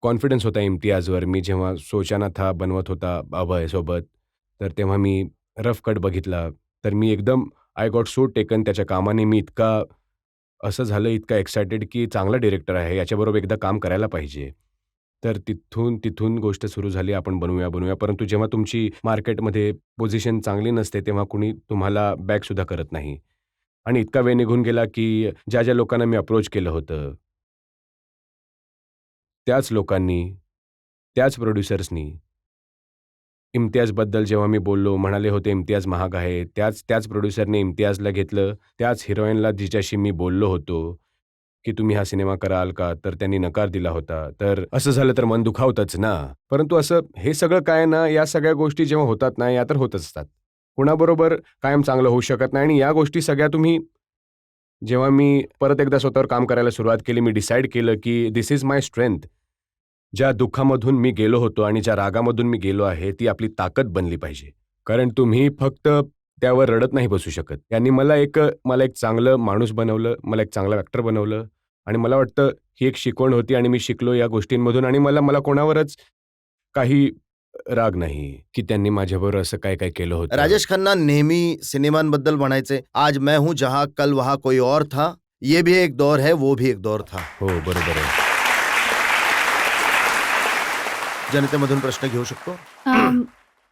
कॉन्फिडन्स होता इम्तियाजवर. मी जेव्हा सोचाना था बनवत होता अभयसोबत, तर तेव्हा मी रफ कट बघितला. तर मी एकदम आय गॉट सो टेकन त्याच्या कामाने. मी इतका एक्सायटेड की चांगला डिरेक्टर आहे, याच्याबरोबर एकदा काम करायला पाहिजे. तर तिथून गोष्ट सुरू झाली, आपण बनवूया. परंतु जेव्हा तुमची मार्केटमध्ये पोझिशन चांगली नसते, तेव्हा कुणी तुम्हाला बॅकसुद्धा करत नाही. आणि इतका वेळ निघून गेला की ज्या लोकांना मी अप्रोच केलं होतं, त्याच लोकांनी, त्याच प्रोड्युसर्सनी इम्तियाजबद्दल जेव्हा मी बोललो, म्हणाले होते इम्तियाज महाग आहे. त्याच प्रोड्युसरने इम्तियाजला घेतलं. त्याच हिरोईनला जिच्याशी मी बोललो होतो, की तुम्ही हा सिनेमा कराल का? तर त्यांनी नकार दिला होता. तर असं झालं तर मन दुखावतंच ना. परंतु हे सगळं काय ना, या सगळ्या गोष्टी जेव्हा होतात ना, या तर होतच असतात. कुणाबरोबर कायम चांगलं होऊ शकत नाही आणि या गोष्टी सगळ्या जेव्हा मी परत एकदा स्वतःवर काम करायला सुरुवात केली, मी डिसाईड केलं, की धिस इज माय स्ट्रेंथ. ज्या दुःखामधून मी गेलो होतो आणि ज्या रागामधून मी गेलो आहे, ती आपली ताकद बनली पाहिजे. कारण तुम्ही फक्त त्यावर रडत नाही बसू शकत. त्यांनी मला एक चांगलं माणूस बनवलं, मला एक चांगला ॲक्टर बनवलं आणि मला वाटतं ही एक शिकवण होती आणि मी शिकलो या गोष्टींमधून आणि मला कोणावरच काही राग नाही, की त्यांनी माझ्याबरोबर असं काय-काय केलं होतं. राजेश खन्ना नेहमी सिनेमांबद्दल म्हणायचे, आज मैं हूं जहां कल वहां कोई और था, ये भी एक दौर है वो भी एक दौर था. हो, बरोबर आहे. जनतेमधून प्रश्न घेऊ शकतो?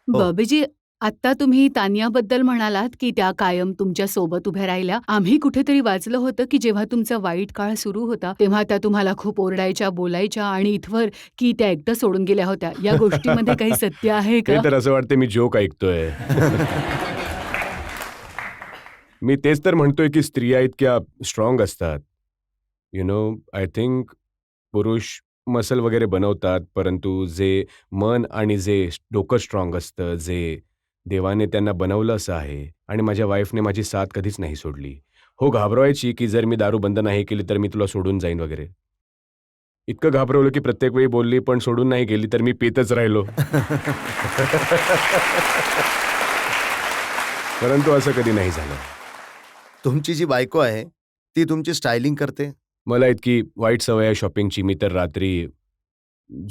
बॉबीजी, आत्ता तुम्ही तानियाबद्दल म्हणालात की त्या कायम तुमच्या सोबत उभ्या राहिल्या. आम्ही कुठेतरी वाचलं होतं की जेव्हा तुमचा वाईट काळ सुरू होता, तेव्हा त्या तुम्हाला खूप ओरडायच्या, बोलायच्या आणि इथवर की त्या एकटं सोडून गेल्या होत्या. या गोष्टीमध्ये काही सत्य आहे का? ते तर असं वाटतं मी जोक ऐकतोय. मी तेच तर म्हणतोय की स्त्रिया इतक्या स्ट्रॉंग असतात. आय थिंक पुरुष मसल वगैरे बनवतात, परंतु जे मन आणि जे डोकं स्ट्रॉंग असतं, जे देवाने त्यांना बनवलं असं आहे. आणि माझ्या वाईफने माझी साथ कधीच नाही सोडली. हो, घाबरवायची की जर मी दारू बंद नाही केली तर मी तुला सोडून जाईन वगैरे. इतकं घाबरवलं की प्रत्येक वेळी बोलली, पण सोडून नाही गेली तर मी पीतच राहिलो. परंतु असं कधी नाही झालं. तुमची जी बायको आहे ती तुमची स्टायलिंग करते? मला इतकी वाईट सवय आहे शॉपिंगची. मी तर रात्री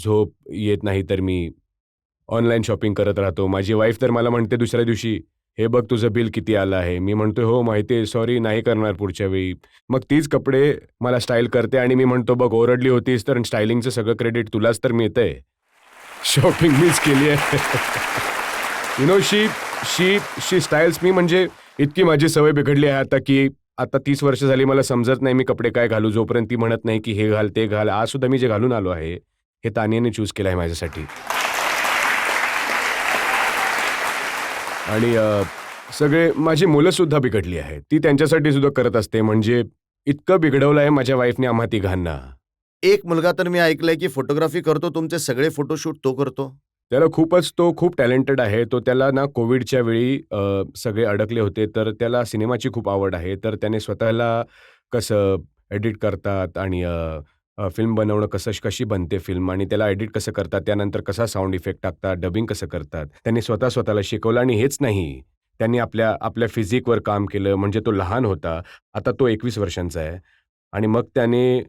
झोप येत नाही तर मी ऑनलाईन शॉपिंग करत राहतो. माझी वाईफ तर मला म्हणते दुसऱ्या दिवशी, "हे बघ तुझं बिल किती आलं आहे." मी म्हणतोय, "हो माहिती आहे, सॉरी नाही करणार पुढच्या वेळी." मग तीच कपडे मला स्टाईल करते आणि मी म्हणतो, "बघ ओरडली होतीस तर स्टायलिंगचं सगळं क्रेडिट तुलाच तर मिळतंय. शॉपिंग मीच केली आहे." शी स्टाईल्स मी. म्हणजे इतकी माझी सवय बिघडली आहे आता की आता 30 वर्ष झाली मला समजत नाही मी कपडे काय घालू, जोपर्यंत ती म्हणत नाही की हे घाल, ते घाल. आज सुद्धा मी जे घालून आलो आहे, हे तानियाने चूज केलं आहे माझ्यासाठी. आणि माझी मुलं सुद्धा बिघडली आहेत. ती त्यांच्यासाठी सुद्धा करत असते. म्हणजे इतकं बिघडवलं आहे माझ्या वाईफने आम्हा तिघांना. एक मुलगा तर मी ऐकलंय की फोटोग्राफी करतो, तुमचे सगळे फोटोशूट तो करतो. तो खूप टॅलेंटेड आहे. त्याला ना कोविडच्या वेळी सगळे अडकले होते, तर त्याला सिनेमाची खूप आवड आहे. तर त्याने स्वतःला कसं एडिट करतात आणि फिल्म बनवणं कशी बनते फिल्म आणि त्याला एडिट कसं करतात, त्यानंतर कसा साउंड इफेक्ट टाकतात, डबिंग कसं करतात, त्यांनी स्वतःला शिकवलं. आणि हेच नाही, त्यांनी आपल्या फिजिकवर काम केलं. म्हणजे तो लहान होता, आता तो 21 वर्षांचा आहे. आणि मग त्याने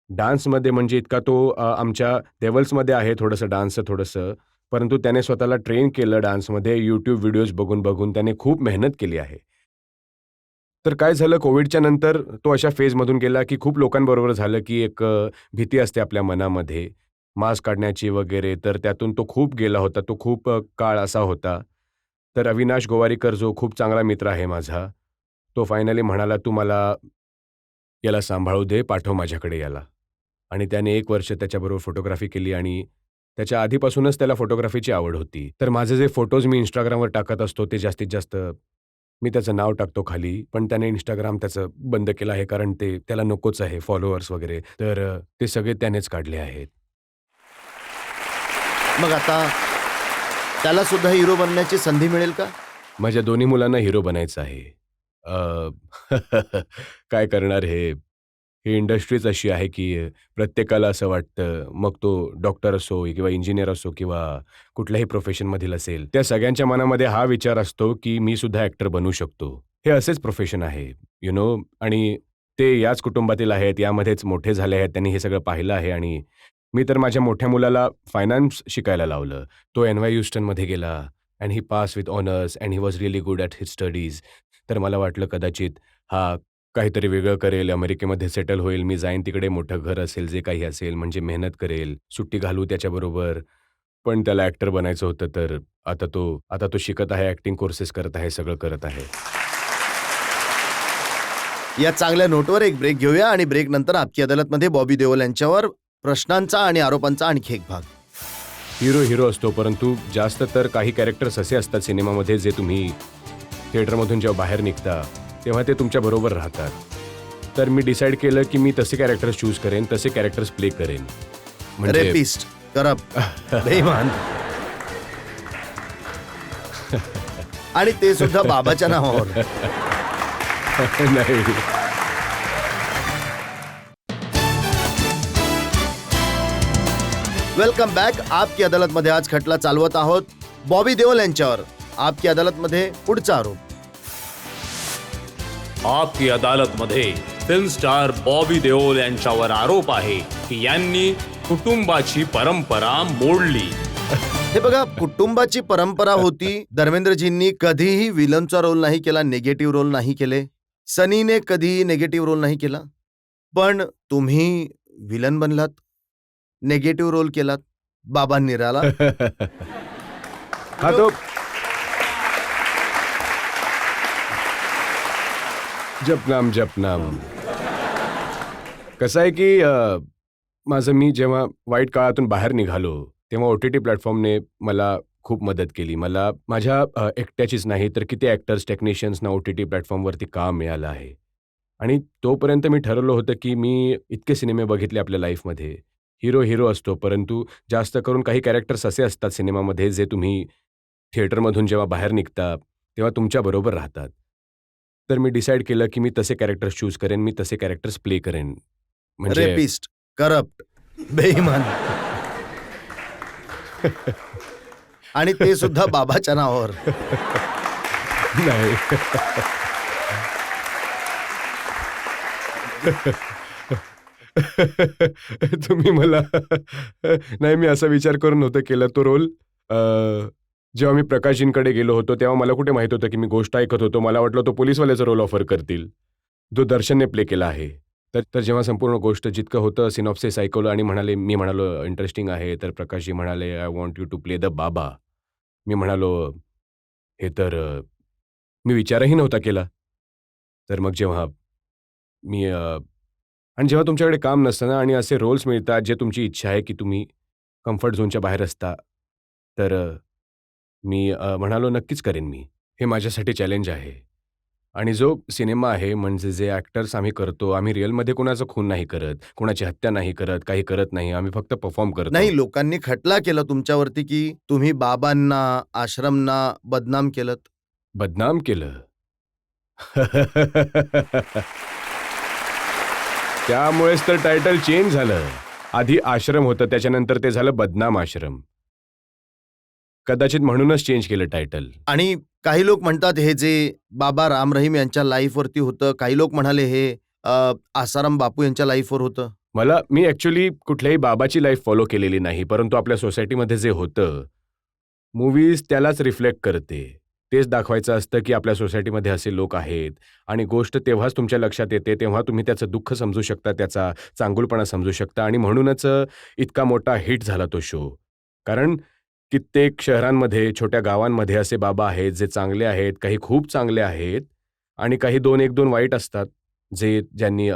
डान्समध्ये म्हणजे इतका तो आमच्या लेव्हल्समध्ये आहे थोडंसं, परंतु त्याने स्वतःला ट्रेन केलं डान्समध्ये. YouTube व्हिडिओज बघून त्याने खूप मेहनत केली आहे. तर काय झालं, कोविडच्या नंतर तो अशा फेजमधून गेला की खूप लोकांबरोबर झालं की एक भीती असते आपल्या मनामध्ये मास्क काढण्याची वगैरे. तर त्यातून तो खूप गेला होता. तो खूप काळ असा होता. तर अविनाश गोवारीकर जो खूप चांगला मित्र आहे माझा, तो फायनली म्हणाला, तू मला याला सांभाळू दे, पाठव माझ्याकडे याला. आणि त्याने 1 वर्ष त्याच्याबरोबर फोटोग्राफी केली आणि त्याच्या आधीपासूनच त्याला फोटोग्राफीची आवड होती. तर माझे जे फोटोज मी Instagramवर टाकत असतो ते जास्तीत जास्त मी त्याचं नाव टाकतो खाली. पण त्याने Instagram त्याचं बंद केलं आहे कारण ते त्याला नकोच आहे फॉलोअर्स वगैरे. तर ते सगळे त्यानेच काढले आहेत. मग आता त्याला सुद्धा हिरो बनण्याची संधी मिळेल का? माझ्या दोन्ही मुलांना हिरो बनायचं आहे. अ, काय करणार हे? ही इंडस्ट्रीच अशी आहे की प्रत्येकाला असं वाटतं, मग तो डॉक्टर असो किंवा इंजिनियर असो किंवा कुठल्याही प्रोफेशनमधील असेल, त्या सगळ्यांच्या मनामध्ये हा विचार असतो की मी सुद्धा ॲक्टर बनू शकतो. हे असेच प्रोफेशन आहे, यू नो. आणि ते याच कुटुंबातील आहेत, यामध्येच मोठे झाले आहेत, त्यांनी हे सगळं पाहिलं आहे. आणि मी तर माझ्या मोठ्या मुलाला फायनान्स शिकायला लावलं. तो NY ह्युस्टनमध्ये गेला and he pass with honours and he was really good at his studies. तर मला वाटलं कदाचित हा काहीतरी वेगळं करेल, अमेरिकेमध्ये सेटल होईल, मी जाईन तिकडे, मोठं घर असेल, जे काही असेल, म्हणजे मेहनत करेल, सुट्टी घालू त्याच्याबरोबर. पण त्याला ॲक्टर बनायचं होतं, तर आता तो शिकत आहे, ॲक्टिंग कोर्सेस करत आहे, सगळं करत आहे. या चांगल्या नोटवर एक ब्रेक घेऊया आणि ब्रेक नंतर आपकी अदालतमध्ये बॉबी देओल यांच्यावर प्रश्नांचा आणि आरोपांचा आणखी एक भाग. हिरो असतो, परंतु जास्त तर काही कॅरेक्टर्स असे असतात सिनेमामध्ये जे तुम्ही थिएटरमधून जेव्हा बाहेर निघता तेव्हा ते तुमच्याबरोबर राहतात. तर मी डिसाईड केलं की मी तसे कॅरेक्टर्स चूज करेन, तसे कॅरेक्टर्स प्ले करेन. म्हणजे रेपिस्ट, करप्ट, बेईमान आणि ते सुद्धा बाबाच्या नावावर. नाही. Welcome back. आपकी अदालतमध्ये आज खटला चालवत आहोत बॉबी देओल यांच्यावर. आपकी अदालतमध्ये पुढचा आरोप. आपकी अदालतमध्ये फिल्म स्टार बॉबी देओल यांच्यावर आरोप आहे की यांनी कुटुंबाची परंपरा मोडली. हे बघा, कुटुंबाची परंपरा होती. धर्मेंद्रजींनी कधीही विलनचा रोल नाही केला, निगेटिव्ह रोल नाही केले. सनीने कधीही निगेटिव्ह रोल नाही केला. पण तुम्ही विलन बनलात, निगेटिव्ह रोल केलात, बाबांनी राहिला. हा तो जपनाम. कसं आहे की मी जेव्हा वाईट काळातून बाहेर निघालो तेव्हा OTT प्लॅटफॉर्मने मला खूप मदत केली. मला माझ्या एकट्याचीच नाही तर किती ॲक्टर्स, टेक्निशियन्सना OTT प्लॅटफॉर्मवरती काम मिळालं आहे. आणि तोपर्यंत मी ठरवलं होतं की मी इतके सिनेमे बघितले आपल्या लाईफमध्ये. हिरो असतो, परंतु जास्त करून काही कॅरेक्टर्स असे असतात सिनेमामध्ये जे तुम्ही थिएटरमधून जेव्हा बाहेर निघता तेव्हा तुमच्याबरोबर राहतात. तर मी डिसाईड केलं की मी तसे कॅरेक्टर्स चूज करेन, मी तसे कॅरेक्टर्स प्ले करेन. म्हणजे रेपिस्ट, करप्ट, बेईमान आणि ते सुद्धा बाबाच्या नावावर. नाही. तुम्ही मला नाही, मी असा विचार करून नव्हतं केला तो रोल. जेव्हा मी प्रकाशजींकडे गेलो होतो तेव्हा मला कुठे माहित होतं की मी गोष्ट ऐकत होतो. मला वाटलं तो पोलीसवाल्याचा रोल ऑफर करतील, जो दर्शनने प्ले केला आहे. तर जेव्हा संपूर्ण गोष्ट जितकं होतं सिनॉप्सिस ऐकवलं आणि मी म्हणालो इंटरेस्टिंग आहे, तर प्रकाशजी म्हणाले I want you to play the बाबा. मी म्हणालो हे तर मी विचारही नव्हता केला. तर मग जेव्हा मी आणि जेव्हा तुमच्याकडे काम नसतं ना आणि असे रोल्स मिळतात जे तुमची इच्छा आहे की तुम्ही कम्फर्ट झोनच्या बाहेर असता, तर मी म्हणालो नक्कीच करेन मी. हे माझ्यासाठी चॅलेंज आहे. आणि जो सिनेमा आहे म्हणजे जे ॲक्टर्स आम्ही करतो, आम्ही रिअलमध्ये कोणाचा खून नाही करत, कोणाची हत्या नाही करत, काही करत नाही. आम्ही फक्त परफॉर्म करतो. नाही, लोकांनी खटला केला तुमच्यावरती की तुम्ही बाबांना, आश्रमना बदनाम केलं. बदनाम केलं. त्यामुळेच तर टायटल चेंज झालं. आधी आश्रम होतं, त्याच्यानंतर ते झालं बदनाम आश्रम. कदाचित म्हणूनच चेंज केलं टायटल. आणि काही लोक म्हणतात हे जे बाबा राम रहीम यांच्या लाईफवरती होतं, काही लोक म्हणाले हे आसाराम बापू यांच्या लाईफवर होतं. मी ॲक्च्युली कुठल्याही बाबाची लाईफ फॉलो केलेली नाही, परंतु आपल्या सोसायटीमध्ये जे होतं, मूव्हीज त्यालाच रिफ्लेक्ट करते. तेच दाखवायचं असतं की आपल्या सोसायटीमध्ये असे लोक आहेत आणि गोष्ट तेव्हाच तुमच्या लक्षात येते, तेव्हा तुम्ही त्याचं दुःख समजू शकता, त्याचा चांगुलपणा समजू शकता. आणि म्हणूनच इतका मोठा हिट झाला तो शो. कारण कित्येक शहरांमध्ये, छोट्या गावांमध्ये असे बाबा आहेत जे चांगले आहेत, काही खूप चांगले आहेत, आणि काही 1-2 वाईट असतात, ज्यांनी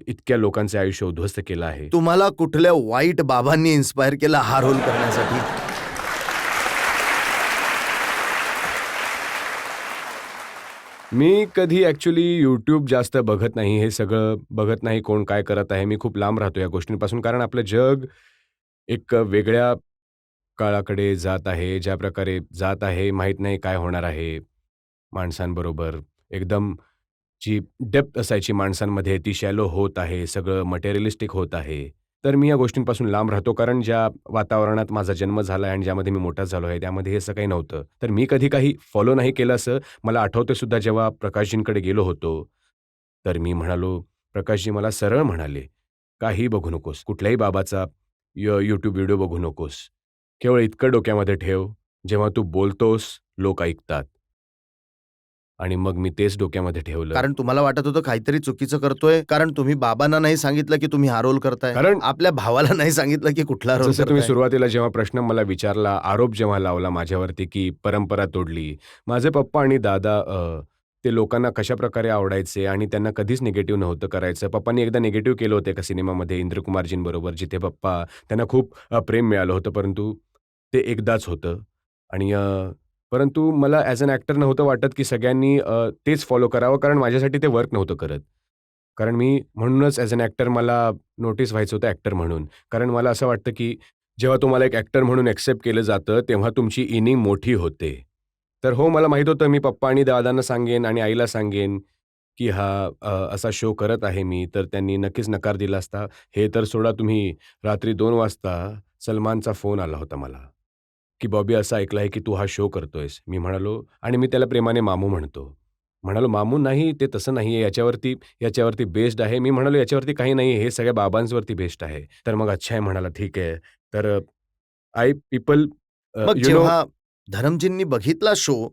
इतक्या लोकांचे आयुष्य उद्ध्वस्त केलं आहे. तुम्हाला कुठल्या वाईट बाबांनी इन्स्पायर केलं हा रोल करण्यासाठी? मी कधी ॲक्च्युली यूट्यूब जास्त बघत नाही. हे सगळं बघत नाही कोण काय करत आहे. मी खूप लांब राहतो या गोष्टींपासून. कारण आपलं जग एक वेगळ्या काळाकडे जात आहे. ज्या प्रकारे जात आहे माहीत नाही काय होणार आहे माणसांबरोबर. एकदम जी डेप्थ असायची माणसांमध्ये ती शॅलो होत आहे. सगळं मटेरियलिस्टिक होत आहे. तर मी या गोष्टींपासून लांब राहतो कारण ज्या वातावरणात माझा जन्म झाला आहे आणि ज्यामध्ये मी मोठा झालो आहे त्यामध्ये हे असं काही नव्हतं. तर मी कधी काही फॉलो नाही केलं असं मला आठवतंय सुद्धा जेव्हा प्रकाशजींकडे गेलो होतो. तर मी म्हणालो, प्रकाशजी मला सरळ म्हणाले, "काही बघू नकोस. कुठल्याही बाबाचा यूट्यूब व्हिडिओ बघू नकोस. केवळ इतकं डोक्यामध्ये ठेव, जेव्हा तू बोलतोस लोक ऐकतात." आणि मग मी तेच डोक्यामध्ये ठेवलं. कारण तुम्हाला वाटत होतं काहीतरी चुकीचं करतोय, कारण तुम्ही बाबांना नाही सांगितलं की तुम्ही हा रोल करताय, कारण आपल्या भावाला नाही सांगितलं की कुठला रोल जसं तुम्ही करताय. सुरुवातीला जेव्हा प्रश्न मला विचारला, आरोप जेव्हा लावला माझ्यावरती की परंपरा तोडली. माझे पप्पा आणि दादा ते लोकांना कशाप्रकारे आवडायचे आणि त्यांना कधीच निगेटिव्ह नव्हतं करायचं. पप्पांनी एकदा निगेटिव्ह केलं होतं एका सिनेमामध्ये इंद्रकुमारजींबरोबर, जिथे पप्पा त्यांना खूप प्रेम मिळालं होतं, परंतु ते एकदाच होतं. आणि परंतु मला ॲज अन ॲक्टर नव्हतं वाटत की सगळ्यांनी तेच फॉलो करावं, कारण माझ्यासाठी ते वर्क नव्हतं करत. कारण मी म्हणूनच ॲज अन ॲक्टर मला नोटीस व्हायचं होतं ॲक्टर म्हणून. कारण मला असं वाटतं की जेव्हा तुम्हाला एक ॲक्टर म्हणून ॲक्सेप्ट केलं जातं, तेव्हा तुमची इनिंग मोठी होते. तर हो, मला माहीत होतं मी पप्पा आणि दादांना सांगेन आणि आईला सांगेन की हा असा शो करत आहे मी, तर त्यांनी नक्कीच नकार दिला असता. हे तर सोडा, तुम्ही रात्री 2 वाजता सलमानचा फोन आला होता मला, की "बॉबी असं ऐकलं आहे की तू हा शो करतोयस." मी म्हणालो आणि मी त्याला प्रेमाने मामू म्हणतो. म्हणालो, "मामू नाही, ते तसं नाही आहे. याच्यावरती बेस्ड आहे." मी म्हणालो, "याच्यावरती काही नाही आहे. हे सगळ्या बाबांवरती बेस्ड आहे." तर मग अच्छा आहे म्हणाला, "ठीक आहे." तर आय पीपल मग यू नो जेव्हा धरमजींनी बघितला शो,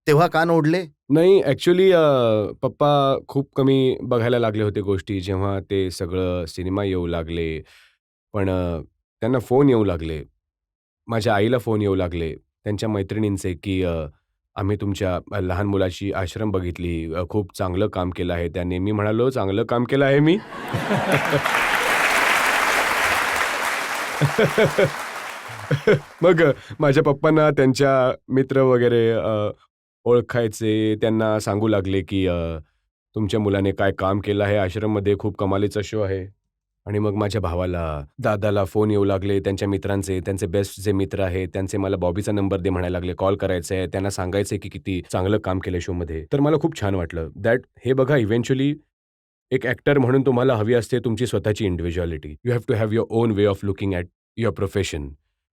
तेव्हा कान ओढले? नाही, ॲक्चुअली पप्पा खूप कमी बघायला लागले होते गोष्टी, जेव्हा ते सगळं सिनेमा येऊ लागले. पण त्यांना फोन येऊ लागले. माझ्या आईला फोन येऊ लागले, त्यांच्या मैत्रिणींचे, की "आम्ही तुमच्या लहान मुलाची आश्रम बघितली. खूप चांगलं काम केलं आहे त्याने." मी म्हणालो, "चांगलं काम केलं आहे मी?" मग माझ्या पप्पांना त्यांच्या मित्र वगैरे ओळखायचे. त्यांना सांगू लागले, की तुमच्या मुलाने काय काम केलं आहे आश्रममध्ये, खूप कमालीचा शो आहे. आणि मग माझ्या भावाला, दादाला फोन येऊ लागले त्यांच्या मित्रांचे, त्यांचे बेस्ट जे मित्र आहेत, त्यांचे मला बॉबीचा नंबर दे म्हणायला लागले, कॉल करायचा आहे. त्यांना सांगायचं की किती चांगलं काम केलं शोमध्ये. तर मला खूप छान वाटलं हे बघा, इव्हेंच्युअली एक ॲक्टर म्हणून तुम्हाला हवी असते तुमची स्वतःची individuality. You have to have your own way of looking at your profession.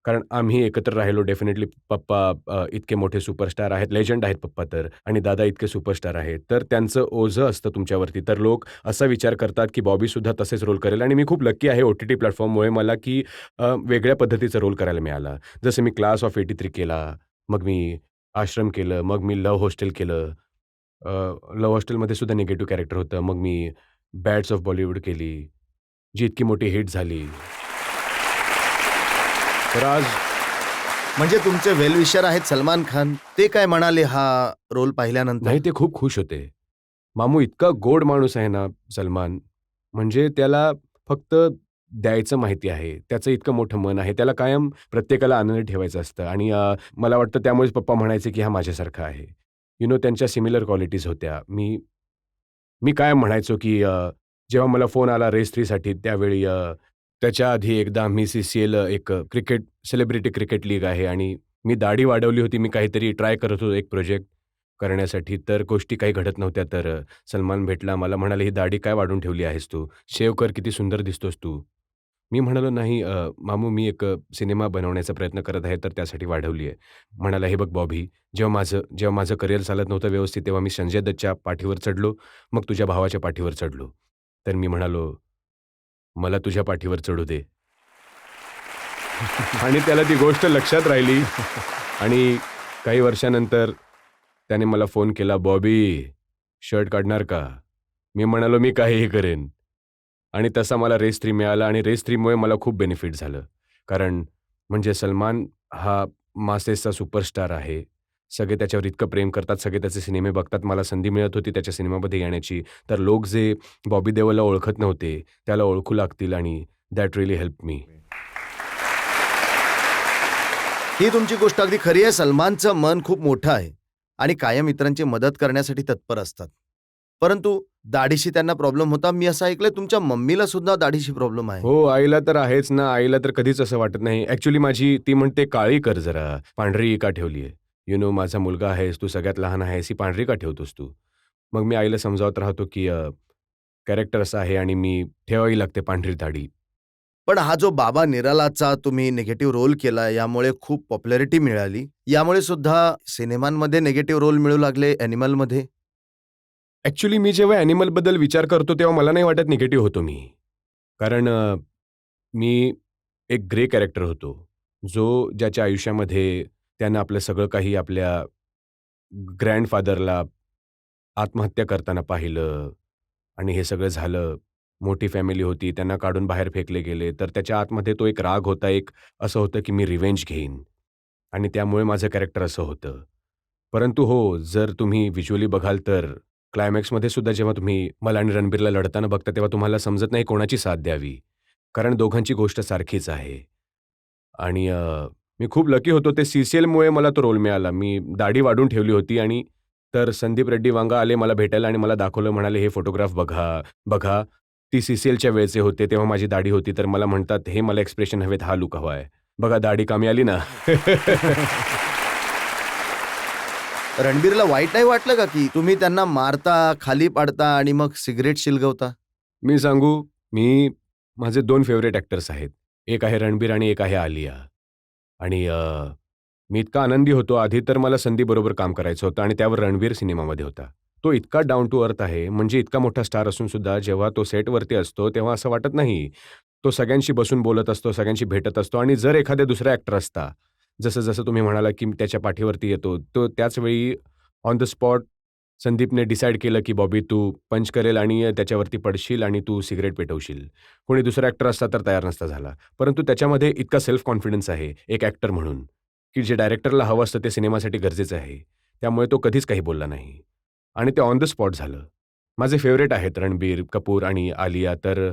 कारण आम्ही एकत्र राहिलो डेफिनेटली. पप्पा इतके मोठे सुपरस्टार आहेत, लेजंड आहेत पप्पा तर, आणि दादा इतके सुपरस्टार आहेत. तर त्यांचं ओझं असतं तुमच्यावरती. तर लोक असा विचार करतात की बॉबीसुद्धा तसेच रोल करेल. आणि मी खूप लकी आहे OTT प्लॅटफॉर्ममुळे मला की वेगळ्या पद्धतीचा रोल करायला मिळाला. जसं मी क्लास ऑफ 83 केला, मग मी आश्रम केलं, मग मी लव्ह हॉस्टेल केलं. लव्ह हॉस्टेलमध्ये सुद्धा निगेटिव्ह कॅरेक्टर होतं. मग मी बॅड्स ऑफ बॉलिवूड केली, जी इतकी मोठी हिट झाली. तर आज म्हणजे तुमचे वेलविशर आहेत सलमान खान, ते काय म्हणाले हा रोल पाहिल्यानंतर? नाही, ते खूप खुश होते. मामू इतका गोड माणूस आहे ना सलमान, म्हणजे त्याला फक्त द्यायचं माहिती आहे. त्याचं इतकं मोठं मन आहे. त्याला कायम प्रत्येकाला आनंदी ठेवायचं असतं. आणि मला वाटतं त्यामुळेच पप्पा म्हणायचे की हा माझ्यासारखा आहे. त्यांच्या सिमिलर क्वालिटीज होत्या. मी कायम म्हणायचो की जेव्हा मला फोन आला रेस 3साठी, त्यावेळी त्याच्या आधी एकदा आम्ही CCL एक सेलिब्रिटी क्रिकेट लीग आहे आणि मी दाढी वाढवली होती. मी काहीतरी ट्राय करत होतो एक प्रोजेक्ट करण्यासाठी, तर गोष्टी काही घडत नव्हत्या. तर सलमान भेटला मला, म्हणाला, "ही दाढी काय वाढवून ठेवली आहेस तू? शेव्ह कर, किती सुंदर दिसतोस तू." मी म्हणालो, "नाही मामू, मी एक सिनेमा बनवण्याचा प्रयत्न करत आहे, तर त्यासाठी वाढवली आहे." म्हणाला, "हे बघ बॉबी, जेव्हा माझं करिअर चालत नव्हतं व्यवस्थित, तेव्हा मी संजय दत्तच्या पाठीवर चढलो, मग तुझ्या भावाच्या पाठीवर चढलो." तर मी म्हणालो, "मला तुझ्या पाठीवर चढू दे." आणि त्याला ती गोष्ट लक्षात राहिली. आणि काही वर्षानंतर त्याने मला फोन केला, "बॉबी, शर्ट काढणार का?" मी म्हणालो, "मी काहीही करेन." आणि तसा मला रेस 3 मिळाला आणि रेस 3मुळे मला खूप बेनिफिट झालं. कारण म्हणजे सलमान हा मासेसचा सुपरस्टार आहे. सगळे त्याच्यावर इतकं प्रेम करतात, सगळे त्याचे सिनेमे बघतात. मला संधी मिळत होती त्याच्या सिनेमामध्ये येण्याची. तर लोक जे बॉबी देओलला ओळखत नव्हते, त्याला ओळखू लागतील आणि दॅट रिअली हेल्प मी. ही तुमची गोष्ट अगदी खरी आहे. सलमानचं मन खूप मोठं आहे आणि कायम इतरांची मदत करण्यासाठी तत्पर असतात. परंतु दाढीशी त्यांना प्रॉब्लेम होता. मी असं ऐकलंय तुमच्या मम्मीला सुद्धा दाढीशी प्रॉब्लेम आहे. हो, आईला तर आहेच ना. आईला तर कधीच असं वाटत नाही. ॲक्चुअली माझी ती म्हणते, "काळी कर जरा, पांढरी का ठेवली आहे? यू नो माझा मुलगा आहेस, तू सगळ्यात लहान आहेस, ही पांढरी का ठेवतोस तू?" मग मी आईला समजावत राहतो, की कॅरेक्टर असं आहे आणि मी ठेवावी लागते पांढरी दाढी. पण हा जो बाबा निरालाचा तुम्ही निगेटिव्ह रोल केला यामुळे खूप पॉप्युलॅरिटी मिळाली. यामुळे सुद्धा सिनेमांमध्ये निगेटिव्ह रोल मिळू लागले, ॲनिमलमध्ये. ॲक्चुअली मी जेव्हा ॲनिमलबद्दल विचार करतो, तेव्हा मला नाही वाटत निगेटिव्ह होतो मी. कारण मी एक ग्रे कॅरेक्टर होतो, जो ज्याच्या आयुष्यामध्ये त्यानं आपलं सगळं काही आपल्या ग्रँडफादरला आत्महत्या करताना पाहिलं आणि हे सगळं झालं. मोठी फॅमिली होती, त्यांना काढून बाहेर फेकले गेले. तर त्याच्या आतमध्ये तो एक राग होता, एक असं होतं की मी रिव्हेंज घेईन आणि त्यामुळे माझं कॅरेक्टर असं होतं. परंतु हो, जर तुम्ही व्हिज्युअली बघाल तर क्लायमॅक्समध्ये सुद्धा जेव्हा तुम्ही मला आणि रणबीरला लढताना बघता, तेव्हा तुम्हाला समजत नाही कोणाची साथ द्यावी. कारण दोघांची गोष्ट सारखीच आहे. आणि मी खूप लकी होतो. ते CCLमुळे मला तो रोल मिळाला. मी दाढी वाढवून ठेवली होती आणि तर संदीप रेड्डी वांगा आले मला भेटायला आणि मला दाखवलं. म्हणाले, "हे फोटोग्राफ बघा, बघा." ती CCLच्या वेळचे होते. तेव्हा माझी दाढी होती. तर मला म्हणतात, "हे मला एक्सप्रेशन हवेत, हा लूक हवा आहे." बघा दाढी कामी आली ना. रणबीरला वाईट नाही वाटलं का की तुम्ही त्यांना मारता, खाली पाडता आणि मग सिगारेट शिलगवता? मी सांगू, माझे 2 फेव्हरेट ॲक्टर्स आहेत. एक आहे रणबीर आणि एक आहे आलिया. आणि मी इतका आनंदी होतो. आधी तर मला संदीपबरोबर काम करायचं होतं आणि त्यावर रणवीर सिनेमामध्ये होता. तो इतका डाऊन टू अर्थ आहे, म्हणजे इतका मोठा स्टार असून सुद्धा जेव्हा तो सेटवरती असतो, तेव्हा असं वाटत नाही. तो सगळ्यांशी बसून बोलत असतो, सगळ्यांशी भेटत असतो आणि जर एखादा दुसरा ॲक्टर असता, जसं तुम्ही म्हणाला, की त्याच्या पाठीवरती येतो, तो त्याच वेळी ऑन द स्पॉट संदीपने डिसाईड केलं, की "बॉबी तू पंच करेल आणि त्याच्यावरती पडशील आणि तू सिगारेट पेटवशील." कोणी दुसरा ॲक्टर असता तर तयार नसता झाला. परंतु त्याच्यामध्ये इतका सेल्फ कॉन्फिडन्स आहे, एक ॲक्टर म्हणून, की जे डायरेक्टरला हवं असतं ते सिनेमासाठी गरजेचं आहे. त्यामुळे तो कधीच काही बोलला नाही. आणि ते ऑन द स्पॉट झालं. माझे फेव्हरेट आहेत रणबीर कपूर आणि आलिया. तर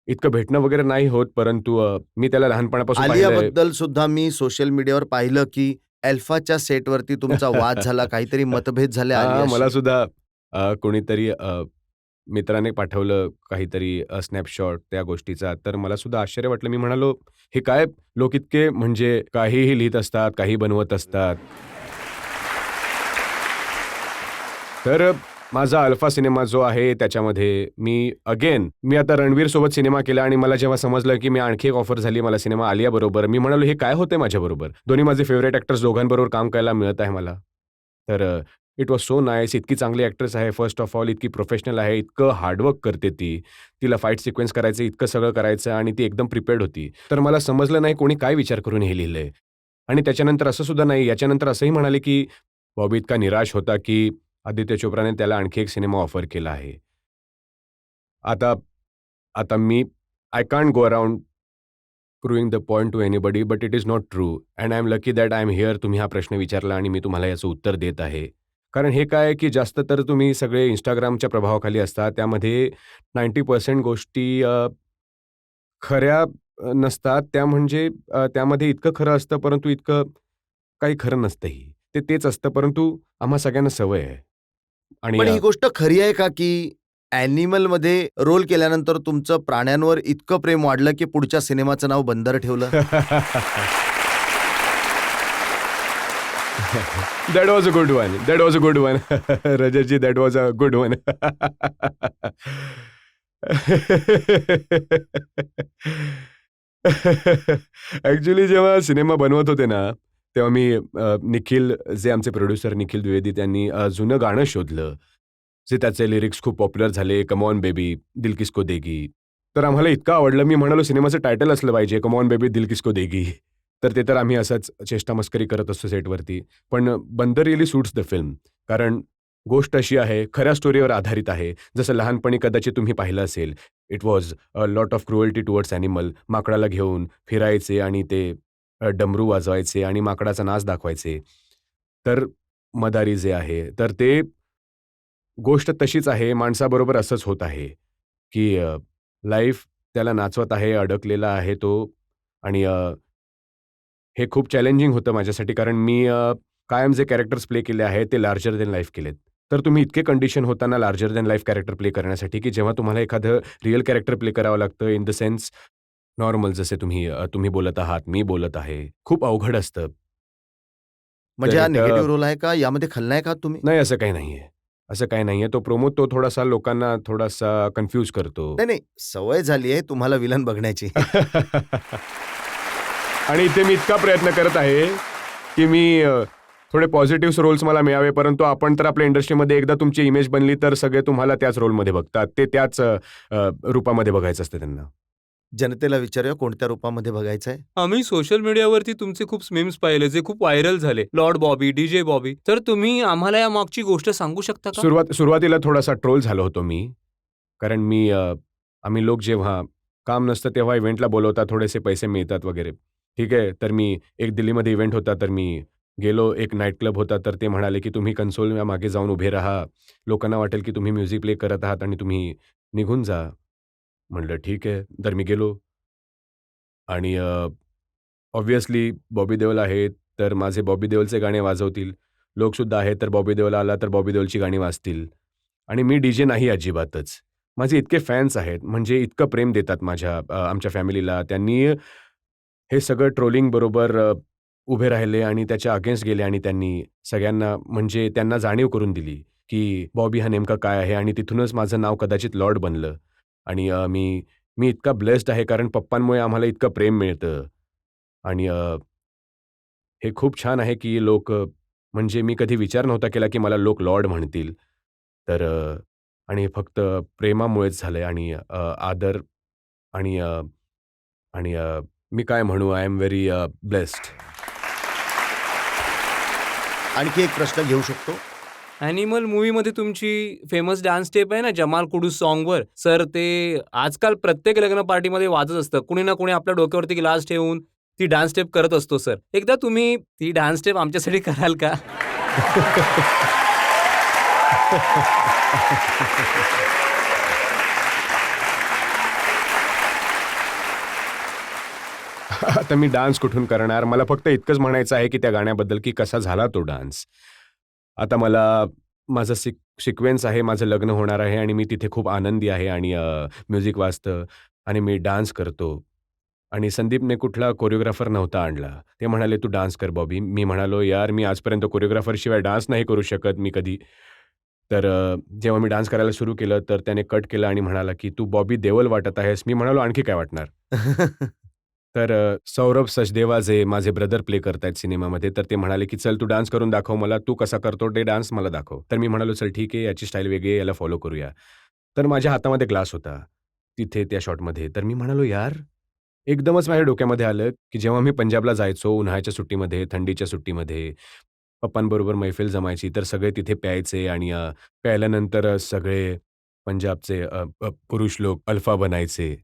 इतकं भेटणं वगैरे नाही होत, परंतु मी त्याला लहानपणापासून पाहिलंय. आलियाबद्दल सुद्धा मी सोशल मीडियावर पाहिलं की अल्फाच्या सेटवरती तुमचा वाद झाला, काहीतरी मतभेद झाले हां, आलियाशी. मला सुद्धा कोणीतरी मित्राने पाठवलं काहीतरी स्नॅपशॉट त्या गोष्टीचा. तर मला सुद्धा आश्चर्य वाटलं. मी म्हणालो, "हे काय लोक इतके म्हणजे काहीही लिहित असतात, काही बनवत असतात." तर माझा अल्फा सिनेमा जो आहे त्याच्यामध्ये मी आता रणवीरसोबत सिनेमा केला आणि मला जेव्हा समजलं, की मी आणखी एक ऑफर झाली मला सिनेमा आलियाबरोबर. मी म्हणालो, "हे काय होतंय माझ्याबरोबर?" दोन्ही माझे फेव्हरेट ॲक्टर्स दोघांबरोबर काम करायला मिळत आहे मला. तर इट वॉज सो नाईस. इतकी चांगली ॲक्ट्रेस आहे फर्स्ट ऑफ ऑल, इतकी प्रोफेशनल आहे, इतकं हार्डवर्क करते ती. तिला फाईट सिक्वेन्स करायचं, इतकं सगळं करायचं आणि ती एकदम प्रिपेअर्ड होती. तर मला समजलं नाही कोणी काय विचार करून हे लिहिलंय. आणि त्याच्यानंतर असं सुद्धा नाही, याच्यानंतर असंही म्हणाले, की बॉबी इतका निराश होता, की आदित्य चोप्राने त्याला आणखी एक सिनेमा ऑफर केला आहे. आता आता मी I can't go around proving the point to anybody, but it is not true and I am lucky that I am here. तुम्ही हा प्रश्न विचारला आणि मी तुम्हाला याचं उत्तर देत आहे. कारण हे काय आहे, की जास्त तर तुम्ही सगळे Instagramच्या प्रभावाखाली असता. त्यामध्ये 90% गोष्टी खऱ्या नसतात. त्या म्हणजे त्यामध्ये इतकं खरं असतं, परंतु इतकं काही खरं नसतंही. तेच असतं, परंतु आम्हा सगळ्यांना सवय आहे. आणि पण ही गोष्ट खरी आहे का की ॲनिमलमध्ये रोल केल्यानंतर तुमचं प्राण्यांवर इतकं प्रेम वाढलं की पुढच्या सिनेमाचं नाव बंदर ठेवलं? That was a good one. That was a good one. Rajatji, that was a good one. Actually जेव्हा सिनेमा बनवत होते ना, तेव्हा मी निखिल, जे आमचे प्रोड्युसर निखिल द्विवेदी, त्यांनी जुनं गाणं शोधलं. जे त्याचे लिरिक्स खूप पॉप्युलर झाले. कम ऑन बेबी, दिल किसको देगी. तर आम्हाला इतकं आवडलं. मी म्हणालो सिनेमाचं टायटल असलं पाहिजे, कम ऑन बेबी, दिल किसको देगी. तर ते तर आम्ही असंच चेष्टा-मस्करी करत असतो सेटवरती. पण बंदर रिअली सूट्स द फिल्म. कारण गोष्ट अशी आहे, खऱ्या स्टोरीवर आधारित आहे. जसं लहानपणी कदाचित तुम्ही पाहिलं असेल, it was a lot of cruelty towards animal. माकडाला घेऊन फिरायचे आणि ते डमरू वाजवायचे आणि माकडाचा नाच दाखवायचे. तर मदारी जे आहे, तर ते गोष्ट तशीच आहे. माणसाबरोबर असंच होत आहे, की लाईफ त्याला नाचवत आहे, अडकलेला आहे तो आणि हे खूप चॅलेंजिंग होतं माझ्यासाठी कारण मी कायम जे कॅरेक्टर्स प्ले केले आहेत, ते लार्जर दॅन लाईफ केलेत. तर तुम्ही इतके कंडिशन होताना larger than life character play करण्यासाठी, की जेव्हा तुम्हाला एखादं रिअल कॅरेक्टर प्ले करावं लागतं इन द सेन्स नॉर्मल जसे तुम्ही बोलत आहात, मी बोलत आहे. खूप अवघड असतं. म्हणजे तर हा एक निगेटिव्ह रोल आहे का? यामध्ये खलनायक आहात तुम्ही? नाही असं काही नाहीये. असं काही नाहीये. तो प्रमोद तो थोडासा लोकांना थोडासा कन्फ्यूज करतो. नाही, नाही. सवय झाली आहे तुम्हाला विलन बघण्याची. आणि इथे मी इतका प्रयत्न करत आहे, की मी थोडे पॉझिटिव्ह रोल्स मला मिळावे, परंतु आपण तर आपल्या इंडस्ट्रीमध्ये एकदा तुमची इमेज बनली, तर सगळे तुम्हाला त्याच रोलमध्ये बघतात. ते त्याच रूपामध्ये बघायचं असतं त्यांना. जनतेला विचारूया कोणत्या रूपामध्ये बघायचं आहे? आम्ही सोशल मीडियावरती तुमचे खूप मीम्स पाहिले जे खूप व्हायरल झाले. Lord Bobby, DJ Bobby. तर तुम्ही आम्हाला या मागची गोष्ट सांगू शकता का? सुरुवातीला थोडासा ट्रोल झालो होतो मी. कारण आम्ही लोक जेव्हा काम नसतं तेव्हा इव्हेंटला बोलवतात, थोडेसे पैसे मिळतात वगैरे. ठीक आहे. तर मी एक दिल्लीमध्ये इव्हेंट होता, तर मी गेलो. एक नाईट क्लब होता, तर ते म्हणाले, की तुम्ही कन्सोलच्या मागे जाऊन उभे राहा. लोकांना वाटेल, की तुम्ही म्युझिक प्ले करत आहात आणि तुम्ही निघून जा. म्हटलं ठीक आहे. तर मी गेलो आणि ऑब्व्हियसली बॉबी देओल आहे, तर माझे बॉबी देओलचे गाणे वाजवतील. लोकसुद्धा आहेत, तर बॉबी देओल आला, तर बॉबी देओलची गाणी वाजतील. आणि मी डी-जे नाही अजिबातच. माझे इतके फॅन्स आहेत, म्हणजे इतकं प्रेम देतात आमच्या फॅमिलीला. त्यांनी हे सगळं ट्रोलिंग बरोबर उभे राहिले आणि त्याच्या अगेन्स्ट गेले आणि त्यांनी सगळ्यांना म्हणजे त्यांना जाणीव करून दिली, की बॉबी हा नेमका काय आहे आणि तिथूनच माझं नाव कदाचित लॉर्ड बनलं. आणि मी इतका ब्लेस्ड आहे कारण पप्पांमुळे आम्हाला इतकं प्रेम मिळतं. आणि हे खूप छान आहे, की म्हणजे मी कधी विचार नव्हता केला, की मला लोक लॉर्ड म्हणतील. तर आणि फक्त प्रेमामुळेच झालंय आणि आदर आणि आणि मी काय म्हणू आय एम व्हेरी ब्लेस्ड. आणखी एक प्रश्न घेऊ शकतो? ॲनिमल मूव्हीमध्ये तुमची फेमस डान्स स्टेप आहे ना जमाल कुडूस सॉन्गवर. सर ते आजकाल प्रत्येक लग्न पार्टीमध्ये वाजत असतं. कुणी ना कुणी आपल्या डोक्यावरती ग्लास ठेवून ती डान्स स्टेप करत असतो सर. एकदा तुम्ही ती डान्स स्टेप आमच्यासाठी कराल का? आता मी डान्स कुठून करणार? मला फक्त इतकंच म्हणायचं आहे, की त्या गाण्याबद्दल की कसा झाला तो डान्स. आता माझा सिक्वेन्स आहे, माझं लग्न होणार आहे आणि मी तिथे खूप आनंदी आहे आणि म्युझिक वाजतं आणि मी डान्स करतो आणि संदीपने कुठला कोरिओग्राफर नव्हता आणला. ते म्हणाले, "तू डान्स कर बॉबी." मी म्हणालो, "यार, मी आजपर्यंत कोरिओग्राफरशिवाय डान्स नाही करू शकत मी कधी." तर जेव्हा मी डान्स करायला सुरू केलं, तर त्याने कट केलं आणि म्हणाला, की "तू बॉबी देओल वाटत आहेस." मी म्हणालो, "आणखी काय वाटणार?" तर सौरभ सचदेवा जे माझे ब्रदर प्ले करतायत सिनेमामध्ये, तर ते म्हणाले, की "चल तू डान्स करून दाखव मला. तू कसा करतो ते डान्स मला दाखव." तर मी म्हणालो, "चल ठीक आहे, याची स्टाईल वेगळी आहे, याला फॉलो करूया." तर माझ्या हातामध्ये ग्लास होता, तिथे त्या शॉटमध्ये. तर मी म्हणालो, "यार." एकदमच माझ्या डोक्यामध्ये आलं, की जेव्हा मी पंजाबला जायचो उन्हाळ्याच्या सुट्टीमध्ये, थंडीच्या सुट्टीमध्ये, पप्पांबरोबर मैफिल जमायची, तर सगळे तिथे प्यायचे आणि प्यायल्यानंतर सगळे पंजाबचे पुरुष लोक अल्फा बनायचे.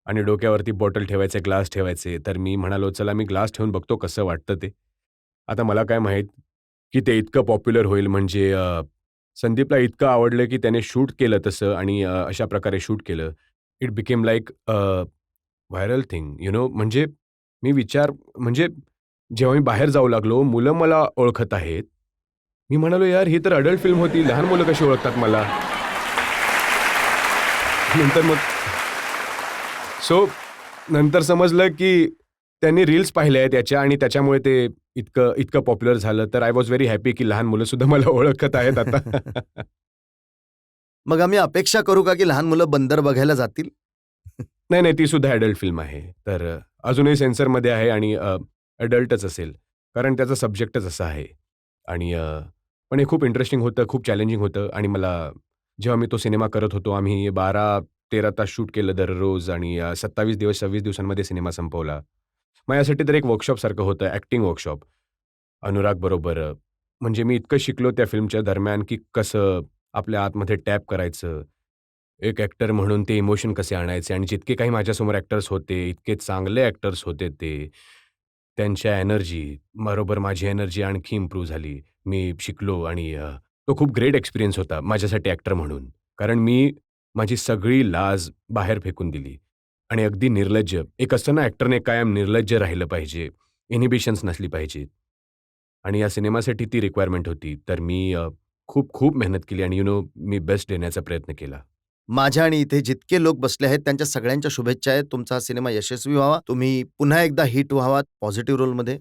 आणि डोक्यावरती बॉटल ठेवायचे, ग्लास ठेवायचे. तर मी म्हणालो, "चला मी ग्लास ठेवून बघतो कसं वाटतं ते." आता मला काय माहीत, की ते इतकं पॉप्युलर होईल म्हणजे संदीपला इतकं आवडलं, की त्याने शूट केलं तसं आणि अशा प्रकारे शूट केलं. It became like viral thing म्हणजे म्हणजे जेव्हा मी बाहेर जाऊ लागलो, मुलं मला ओळखत आहेत. मी म्हणालो, "यार ही तर अडल्ट फिल्म होती. लहान मुलं कशी ओळखतात मला?" नंतर मग सो नंतर समजलं, की त्यांनी रील्स पाहिल्या आहेत त्याच्या आणि त्याच्यामुळे ते इतकं इतकं पॉप्युलर झालं. तर आय वॉज व्हेरी हॅपी, की लहान मुलं सुद्धा मला ओळखत आहेत आता. मग आम्ही अपेक्षा करू का, की लहान मुलं बंदर बघायला जातील? नाही, नाही. ती सुद्धा अडल्ट फिल्म आहे. तर अजूनही सेन्सरमध्ये आहे आणि अडल्टच असेल. कारण त्याचा सब्जेक्टच असा आहे. आणि पण हे खूप इंटरेस्टिंग होतं, खूप चॅलेंजिंग होतं आणि जेव्हा मी तो सिनेमा करत होतो, आम्ही 12-13 तास शूट केलं दररोज आणि 27 दिवस, 26 दिवसांमध्ये सिनेमा संपवला. माझ्यासाठी तर एक वर्कशॉपसारखं होतं, ॲक्टिंग वर्कशॉप. अनुरागबरोबर म्हणजे मी इतकं शिकलो त्या फिल्मच्या दरम्यान, की कसं आपल्या आतमध्ये टॅप करायचं. एक ॲक्टर म्हणून ते इमोशन कसे आणायचे आणि जितके काही माझ्यासमोर ॲक्टर्स होते, इतके चांगले ॲक्टर्स होते ते. त्यांच्या एनर्जी बरोबर माझी एनर्जी आणखी इम्प्रूव्ह झाली. मी शिकलो आणि तो खूप ग्रेट एक्सपिरियन्स होता माझ्यासाठी ॲक्टर म्हणून. कारण मी माझी सगळी लाज बाहेर फेकून दिली आणि अगदी निर्लज्ज, एक असतं ना ॲक्टरने कायम निर्लज्ज राहिलं पाहिजे, इनिबिशन्स नसली पाहिजेत आणि या सिनेमासाठी ती रिक्वायरमेंट होती. तर मी खूप खूप मेहनत केली आणि मी बेस्ट देण्याचा प्रयत्न केला. माझ्या आणि इथे जितके लोक बसले आहेत त्यांच्या सगळ्यांच्या शुभेच्छा आहेत. तुमचा हा सिनेमा यशस्वी व्हावा, तुम्ही पुन्हा एकदा हिट व्हावा पॉझिटिव्ह रोलमध्ये.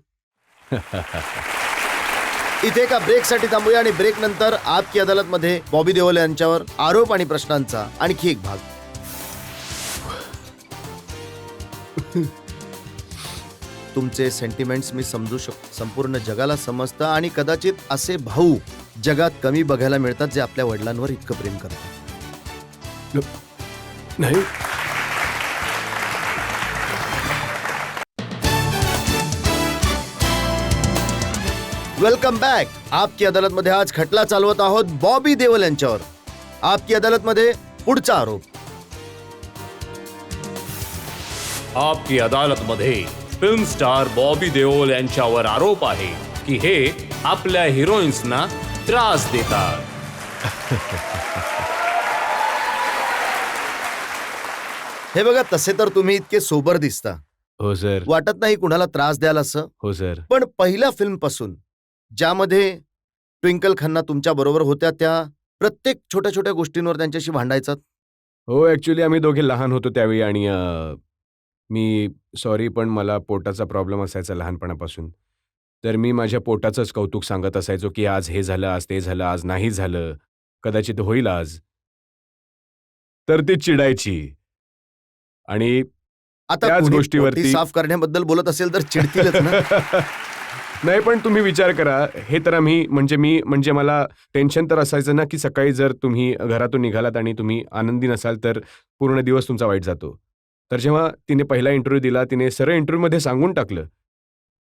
इथे एका ब्रेकसाठी थांबूया आणि ब्रेक नंतर आपकी अदालतमध्ये बॉबी देओल यांच्यावर आरोप आणि प्रश्नांचा आणखी एक भाग. तुमचे सेंटिमेंट्स मी समजू शकतो, संपूर्ण जगाला समजतं आणि कदाचित असे भाऊ जगात कमी बघायला मिळतात जे आपल्या वडिलांवर इतकं प्रेम करतात. नाही, वेलकम बॅक. आपकी अदालतमध्ये आज खटला चालवत आहोत बॉबी देओल यांच्यावर. आपकी अदालतमध्ये पुढचा आरोप. आपकी अदालतमध्ये फिल्म स्टार बॉबी देओल यांच्यावर आरोप आहे की हे आपल्या हिरोईन्सना त्रास देतात. हे बघा, तसे तर तुम्ही इतके सोबर दिसता, हो सर, वाटत नाही कुणाला त्रास द्याल असं. हो सर. पण पहिल्या फिल्म पासून ज्यामध्ये ट्विंकल खन्ना तुमच्या बरोबर होत्या, त्या प्रत्येक छोट्या छोट्या गोष्टींवर त्यांच्याशी भांडायचात. हो, ॲक्च्युली आम्ही दोघे लहान होतो त्यावेळी आणि मी सॉरी पण मला पोटाचा प्रॉब्लेम असायचा लहानपणापासून. तर मी माझ्या पोटाचंच कौतुक सांगत असायचो की आज हे झालं, आज ते झालं, आज नाही झालं, कदाचित होईल आज. तर ती चिडायची आणि आता त्याच कुणी गोष्टीवरती- पोटी साफ करण्याबद्दल बोलत असेल तर चिडतीलच ना. नाही, पण तुम्ही विचार करा, हे तर म्हणजे मला टेन्शन तर असायचं ना की सकाळी जर तुम्ही घरातून निघालात आणि तुम्ही आनंदी नसाल तर पूर्ण दिवस तुमचा वाईट जातो. तर जेव्हा तिने पहिला इंटरव्ह्यू दिला, तिने सरळ इंटरव्ह्यूमध्ये सांगून टाकलं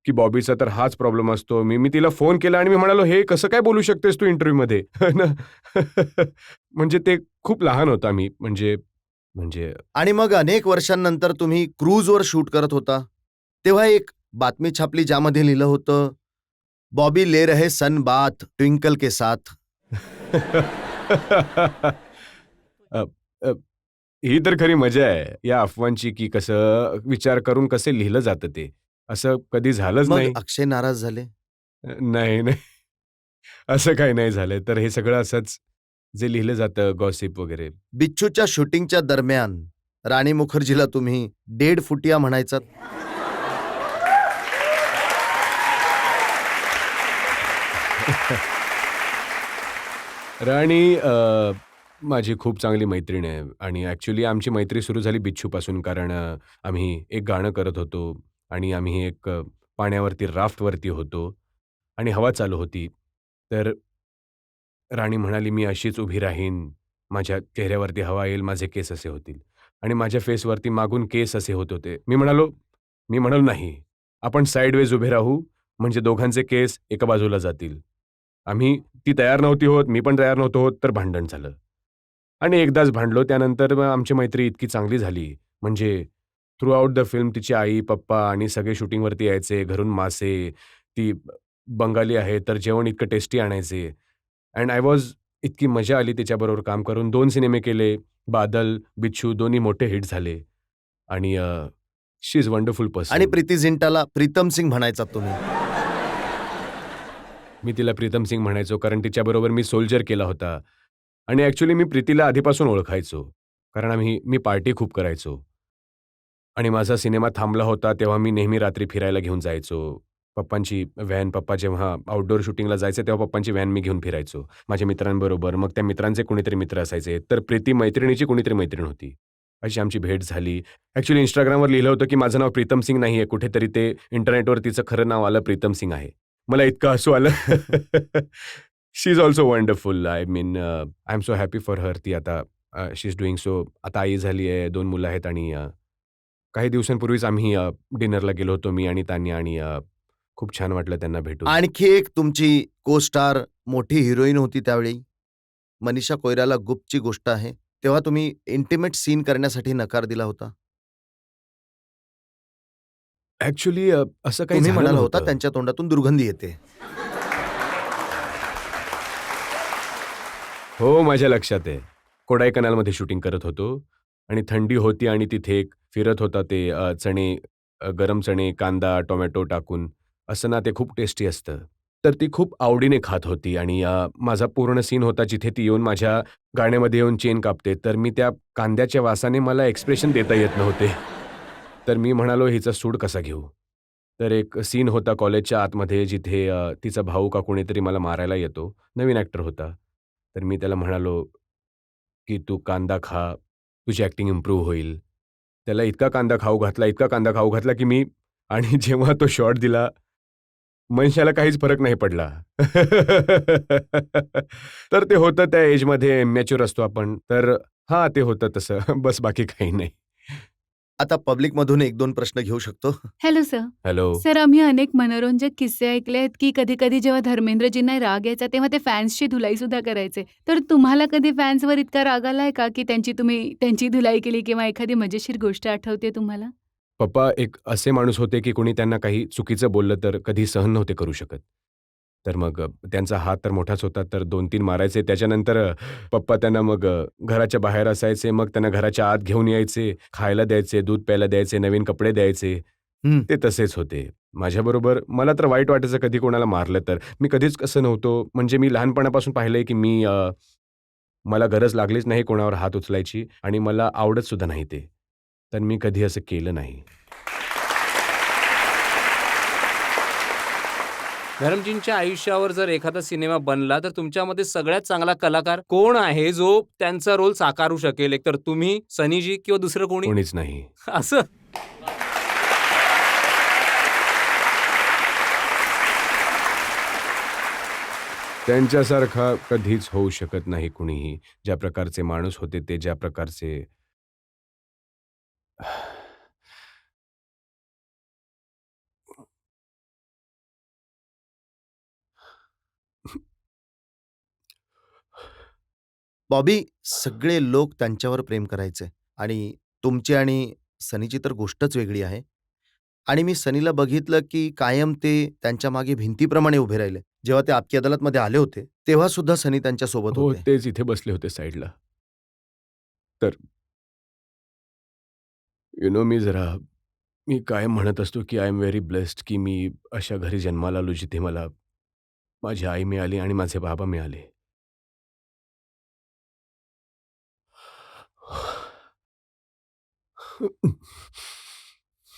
की बॉबीचा तर हाच प्रॉब्लेम असतो. मी तिला फोन केला आणि मी म्हणालो, हे कसं काय बोलू शकतेस तू इंटरव्ह्यूमध्ये? म्हणजे ते खूप लहान होता मी, म्हणजे आणि मग अनेक वर्षांनंतर तुम्ही क्रूजवर शूट करत होता, तेव्हा एक बातमी छापली ज्यामध्ये लिहिलं होतं, बॉबी ले रहे सन बाथ ट्विंकल के साथ. अ, अ, ही तर खरी मजा आहे या अफवांची की कसं विचार करून कसे लिहिलं जातं ते. असं कधी झालंच मग नाही. अक्षय नाराज झाले. नाही, नाही. असं काही नाही झालं. तर हे सगळं असंच जे लिहिलं जातं गॉसिप वगैरे. बिच्छूच्या शूटिंगच्या दरम्यान राणी मुखर्जीला तुम्ही डेड फुटिया म्हणायचात. राणी माझी खूप चांगली मैत्रीण आहे आणि ॲक्च्युली आमची मैत्री सुरू झाली बिच्छूपासून. कारण आम्ही एक गाणं करत होतो आणि आम्ही एक पाण्यावरती राफ्टवरती होतो आणि हवा चालू होती. तर राणी म्हणाली, "मी अशीच उभी राहीन, माझ्या चेहऱ्यावरती हवा येईल, माझे केस असे होतील." आणि माझ्या फेसवरती मागून केस असे होत होते. मी म्हणालो, "नाही, आपण साईडवेज उभे राहू, म्हणजे दोघांचे केस एका बाजूला जातील." ती तयार नव्हती होत, मी पण तयार नव्हतो होत, तर भांडण झालं. आणि एकदाच भांडलो, त्यानंतर मग आमची मैत्री इतकी चांगली झाली, म्हणजे थ्रू आउट द फिल्म तिची आई, पप्पा आणि सगळे शूटिंगवरती यायचे, घरून मासे, ती बंगाली आहे, तर जेवण इतकं टेस्टी आणायचे. अँड इतकी मजा आली तिच्याबरोबर काम करून. 2 सिनेमे केले, बादल, बिच्छू दोन्ही मोठे हिट झाले आणि शी इज वंडरफुल पर्सन. आणि प्रीती झिंटाला प्रीतम सिंग म्हणायचात तुम्ही. मी तिला प्रीतम सिंग म्हणायचो कारण तिच्याबरोबर मी सोल्जर केला होता आणि ॲक्च्युली मी प्रीतीला आधीपासून ओळखायचो, कारण मी पार्टी खूप करायचो आणि माझा सिनेमा थांबला होता तेव्हा मी नेहमी रात्री फिरायला घेऊन जायचो. पप्पांची व्हॅन, पप्पा जेव्हा आउटडोअर शूटिंगला जायचे तेव्हा पप्पांची व्हॅन मी घेऊन फिरायचो माझ्या मित्रांबरोबर. मग त्या मित्रांचे कुणीतरी मित्र असायचे, तर प्रीती मैत्रिणीची कुणीतरी मैत्रीण होती. अशी आमची भेट झाली. ॲक्च्युली इंस्टाग्रामवर लिहिलं होतं की माझं नाव प्रीतम सिंग नाही आहे, कुठेतरी ते इंटरनेटवर तिचं खरं नाव आलं, प्रीतम सिंग आहे. मला इतकं हसू आलं. She is also wonderful. I am so happy for her. ती आता शी इज डुईंग सो. आता आई झाली आहे, 2 मुलं आहेत आणि काही दिवसांपूर्वीच आम्ही डिनरला गेलो होतो, मी आणि तान्या, आणि खूप छान वाटलं त्यांना भेटून. आणखी एक तुमची को स्टार मोठी हिरोईन होती त्यावेळी, मनीषा कोयराला गुप्तची गोष्ट आहे, तेव्हा तुम्ही इंटिमेट सीन करण्यासाठी नकार दिला होता. ॲक्च्युली असं काही तुम्ही झालं म्हणाला होता नव्हतं. त्यांच्या तोंडातून दुर्गंधी येते. हो, माझ्या लक्षात आहे. कोडाईकनालमध्ये शूटिंग करत होतो आणि थंडी होती आणि तिथे एक फिरत होता ते चणे, गरम चणे, कांदा, टोमॅटो टाकून असं ना, ते खूप टेस्टी असतं. तर ती खूप आवडीने खात होती आणि माझा पूर्ण सीन होता जिथे ती येऊन माझ्या गाण्यामध्ये येऊन चेन कापते. तर मी त्या कांद्याच्या वासाने मला एक्सप्रेशन देता येत नव्हते. तर मी म्हणालो, हिचा सूड कसा घेऊ? तर एक सीन होता कॉलेजच्या आतमध्ये जिथे तिचा भाऊ का कोणीतरी मला मारायला येतो. नवीन ॲक्टर होता. तर मी त्याला म्हणालो, की "तू कांदा खा, तुझी ॲक्टिंग इम्प्रूव्ह होईल." त्याला इतका कांदा खाऊ घातला, इतका कांदा खाऊ घातला, की मी आणि जेव्हा तो शॉट दिला, मनुष्याला काहीच फरक नाही पडला. तर ते होतं त्या एजमध्ये मॅच्युअर असतो आपण. तर हां, ते होतं तसं. बस बाकी काही नाही. आता पब्लिकमधून 1-2 प्रश्न घेऊ शकतो? Hello sir. हॅलो. सर, आम्ही अनेक मनोरंजक किस्से ऐकले आहेत, की कधी-कधी जेव्हा धर्मेंद्रजींना राग यायचा, तेव्हा ते फॅन्सची धुलाई सुद्धा करायचे. तर तुम्हाला कधी फॅन्सवर इतका राग आलाय का, की त्यांची धुलाई केली किंवा एखादी मजेशीर गोष्ट आठवते तुम्हाला? पप्पा एक असे माणूस होते, की कोणी त्यांना काही चुकीचं बोललं तर कधी सहन नव्हते करू शकत. तर मग त्यांचा हात तर मोठाच होता, तर 2-3 मारायचे. त्याच्यानंतर पप्पा त्यांना मग घराच्या बाहेर असायचे. मग त्यांना घराच्या आत घेऊन यायचे, खायला द्यायचे, दूध प्यायला द्यायचे, नवीन कपडे द्यायचे. हं. ते तसेच होते. माझ्याबरोबर मला तर वाईट वाटायचं कधी कोणाला मारलं तर. मी कधीच कसं नव्हतो. म्हणजे मी लहानपणापासून पाहिलंय, की मला गरज लागलीच नाही कोणावर हात उचलायची आणि मला आवडत सुद्धा नाही ते. तर मी कधी असं केलं नाही. धरमजींच्या आयुष्यावर जर एखादा सिनेमा बनला तर तुमच्यामध्ये सगळ्यात चांगला कलाकार कोण आहे जो त्यांचा रोल साकारू शकेल? एकतर तुम्ही, सनीजी किंवा दुसरं कोणी? कोणीच नाही. असं? त्यांच्यासारखा कधीच होऊ शकत नाही कुणीही. ज्या प्रकारचे माणूस होते ते, ज्या प्रकारचे बॉबी, सगळे लोक त्यांच्यावर प्रेम करायचे आणि तुमची आणि सनीची तर गोष्टच वेगळी आहे. आणि मी सनीला बघितलं, की कायम ते त्यांच्या मागे भिंतीप्रमाणे उभे राहिले. जेव्हा ते आपकी अदालतमध्ये आले होते, तेव्हा सुद्धा सनी त्यांच्यासोबत हो, होते. तेच इथे बसले होते साईडला. तर मी कायम म्हणत असतो, की आय एम व्हेरी ब्लेस्ड, की मी अशा घरी जन्माला आलो जिथे मला माझी आई मिळाली आणि माझे बाबा मिळाले.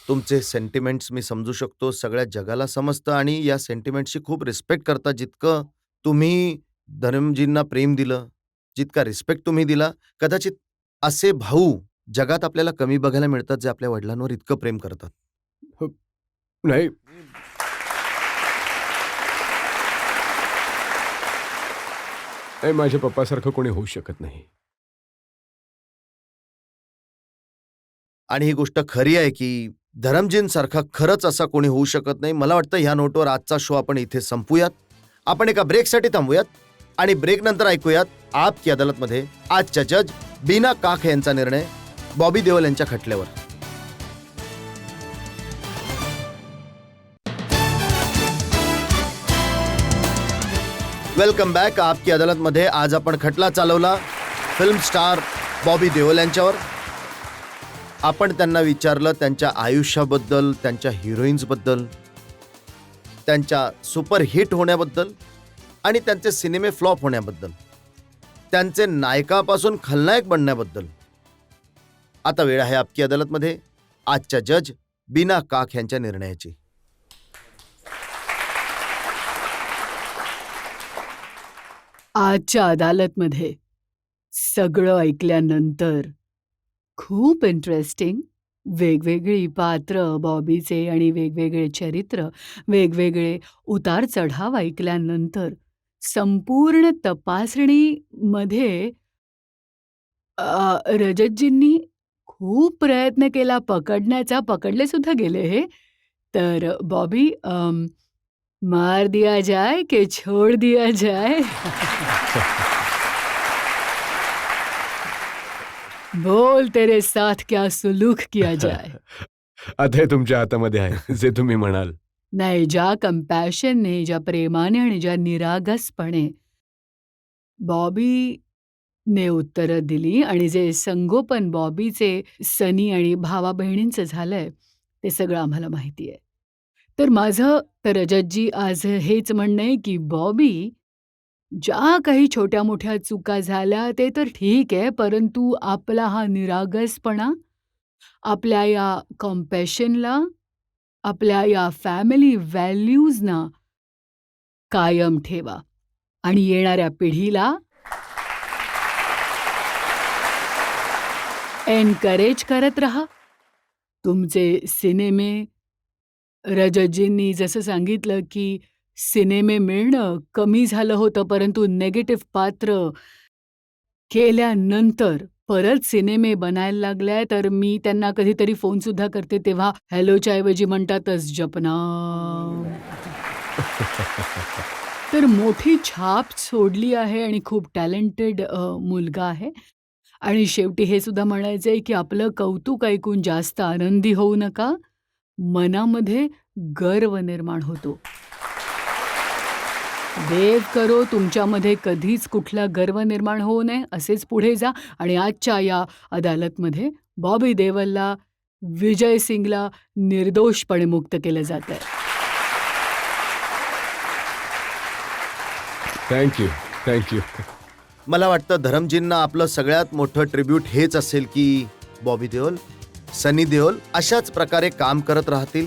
तुमचे सेंटिमेंट्स मी समजू शकतो. सगळ्या जगाला समजतं आणि या सेंटिमेंट्सची खूप रिस्पेक्ट करता. जितकं तुम्ही धरमजींना प्रेम दिलं, जितका रिस्पेक्ट तुम्ही दिला, कदाचित असे भाऊ जगात आपल्याला कमी बघायला मिळतात, जे आपल्या वडिलांवर इतकं प्रेम करतात. नाही, नाही माझ्या पप्पासारखं कोणी होऊ शकत नाही. आणि ही गोष्ट खरी आहे, की धरमजींसारखा खरंच असा कोणी होऊ शकत नाही. मला वाटतं ह्या नोटवर आजचा शो आपण इथे संपवूयात. आपण एका ब्रेकसाठी थांबूयात आणि ब्रेकनंतर ऐकूयात आपकी अदालतमध्ये आजच्या जज बीना काख यांचा निर्णय बॉबी देओल यांच्या खटल्यावर. Welcome back. आपकी अदालतमध्ये आज आपण खटला चालवला फिल्म स्टार बॉबी देओल यांच्यावर. आपण त्यांना विचारलं त्यांच्या आयुष्याबद्दल, त्यांच्या हिरोईन्सबद्दल, त्यांच्या सुपरहिट होण्याबद्दल आणि त्यांचे सिनेमे फ्लॉप होण्याबद्दल, त्यांचे नायकापासून खलनायक बनण्याबद्दल. आता वेळ आहे आपकी अदालतमध्ये आजच्या जज बीना काख यांच्या निर्णयाची. आजच्या अदालतमध्ये सगळं ऐकल्यानंतर खूप इंटरेस्टिंग, वेगवेगळी पात्र बॉबीचे आणि वेगवेगळे चरित्र, वेगवेगळे उतार चढाव ऐकल्यानंतर संपूर्ण तपासणीमध्ये रजतजींनी खूप प्रयत्न केला पकडण्याचा, पकडले सुद्धा गेले हे. तर बॉबी, मार दिया जाए कि छोड़ दिया जाए? बोल तेरे साथ क्या सुलूक किया जाए? आता हे तुमच्या हातामध्ये आहे, जे तुम्ही म्हणाल. नाही, ज्या कंपॅशनने, ज्या प्रेमाने आणि ज्या निरागसपणे बॉबी ने उत्तरं दिली आणि जे संगोपन बॉबीचे सनी आणि भावा बहिणींचं झालंय ते सगळं आम्हाला माहिती आहे. तर माझं तर रजतजी आज हेच म्हणणं आहे की बॉबी, ज्या काही छोट्या-मोठ्या चुका झाल्या ते तर ठीक आहे, परंतु आपला हा निरागसपणा, आपल्या या कॉम्पॅशनला, आपल्या या फॅमिली व्हॅल्यूजना कायम ठेवा आणि येणाऱ्या पिढीला एन्करेज करत राहा. तुमचे सिनेमे, रजतजींनी जसं सांगितलं की सिनेमे मिळणं कमी झालं होतं, परंतु निगेटिव्ह पात्र केल्यानंतर परत सिनेमे बनायला लागलाय, तर मी त्यांना कधीतरी फोनसुद्धा करते तेव्हा हॅलोच्या ऐवजी म्हणतातच जपनाम. तर मोठी छाप सोडली आहे आणि खूप टॅलेंटेड मुलगा आहे. आणि शेवटी हे सुद्धा म्हणायचं आहे की आपलं कौतुक ऐकून जास्त आनंदी होऊ नका. मनामध्ये गर्व निर्माण होतो. देव करो तुमच्यामध्ये कधीच कुठला गर्व निर्माण होऊ नये. असेच पुढे जा आणि आजच्या या अदालतमध्ये बॉबी देओलला, विजय सिंगला निर्दोषपणे मुक्त केलं जातंय. थँक्यू. मला वाटतं धरमजींना आपलं सगळ्यात मोठं ट्रिब्यूट हेच असेल की बॉबी देओल, सनी देओल अशाच प्रकारे काम करत राहतील,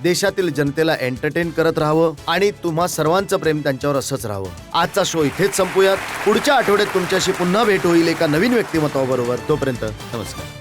देशातील जनतेला एंटरटेन करत राहावं आणि तुम्हा सर्वांचं प्रेम त्यांच्यावर असंच राहावं. आजचा शो इथेच संपूयात. पुढच्या आठवड्यात तुमच्याशी पुन्हा भेट होईल एका नवीन व्यक्तिमत्वाबरोबर. तोपर्यंत नमस्कार.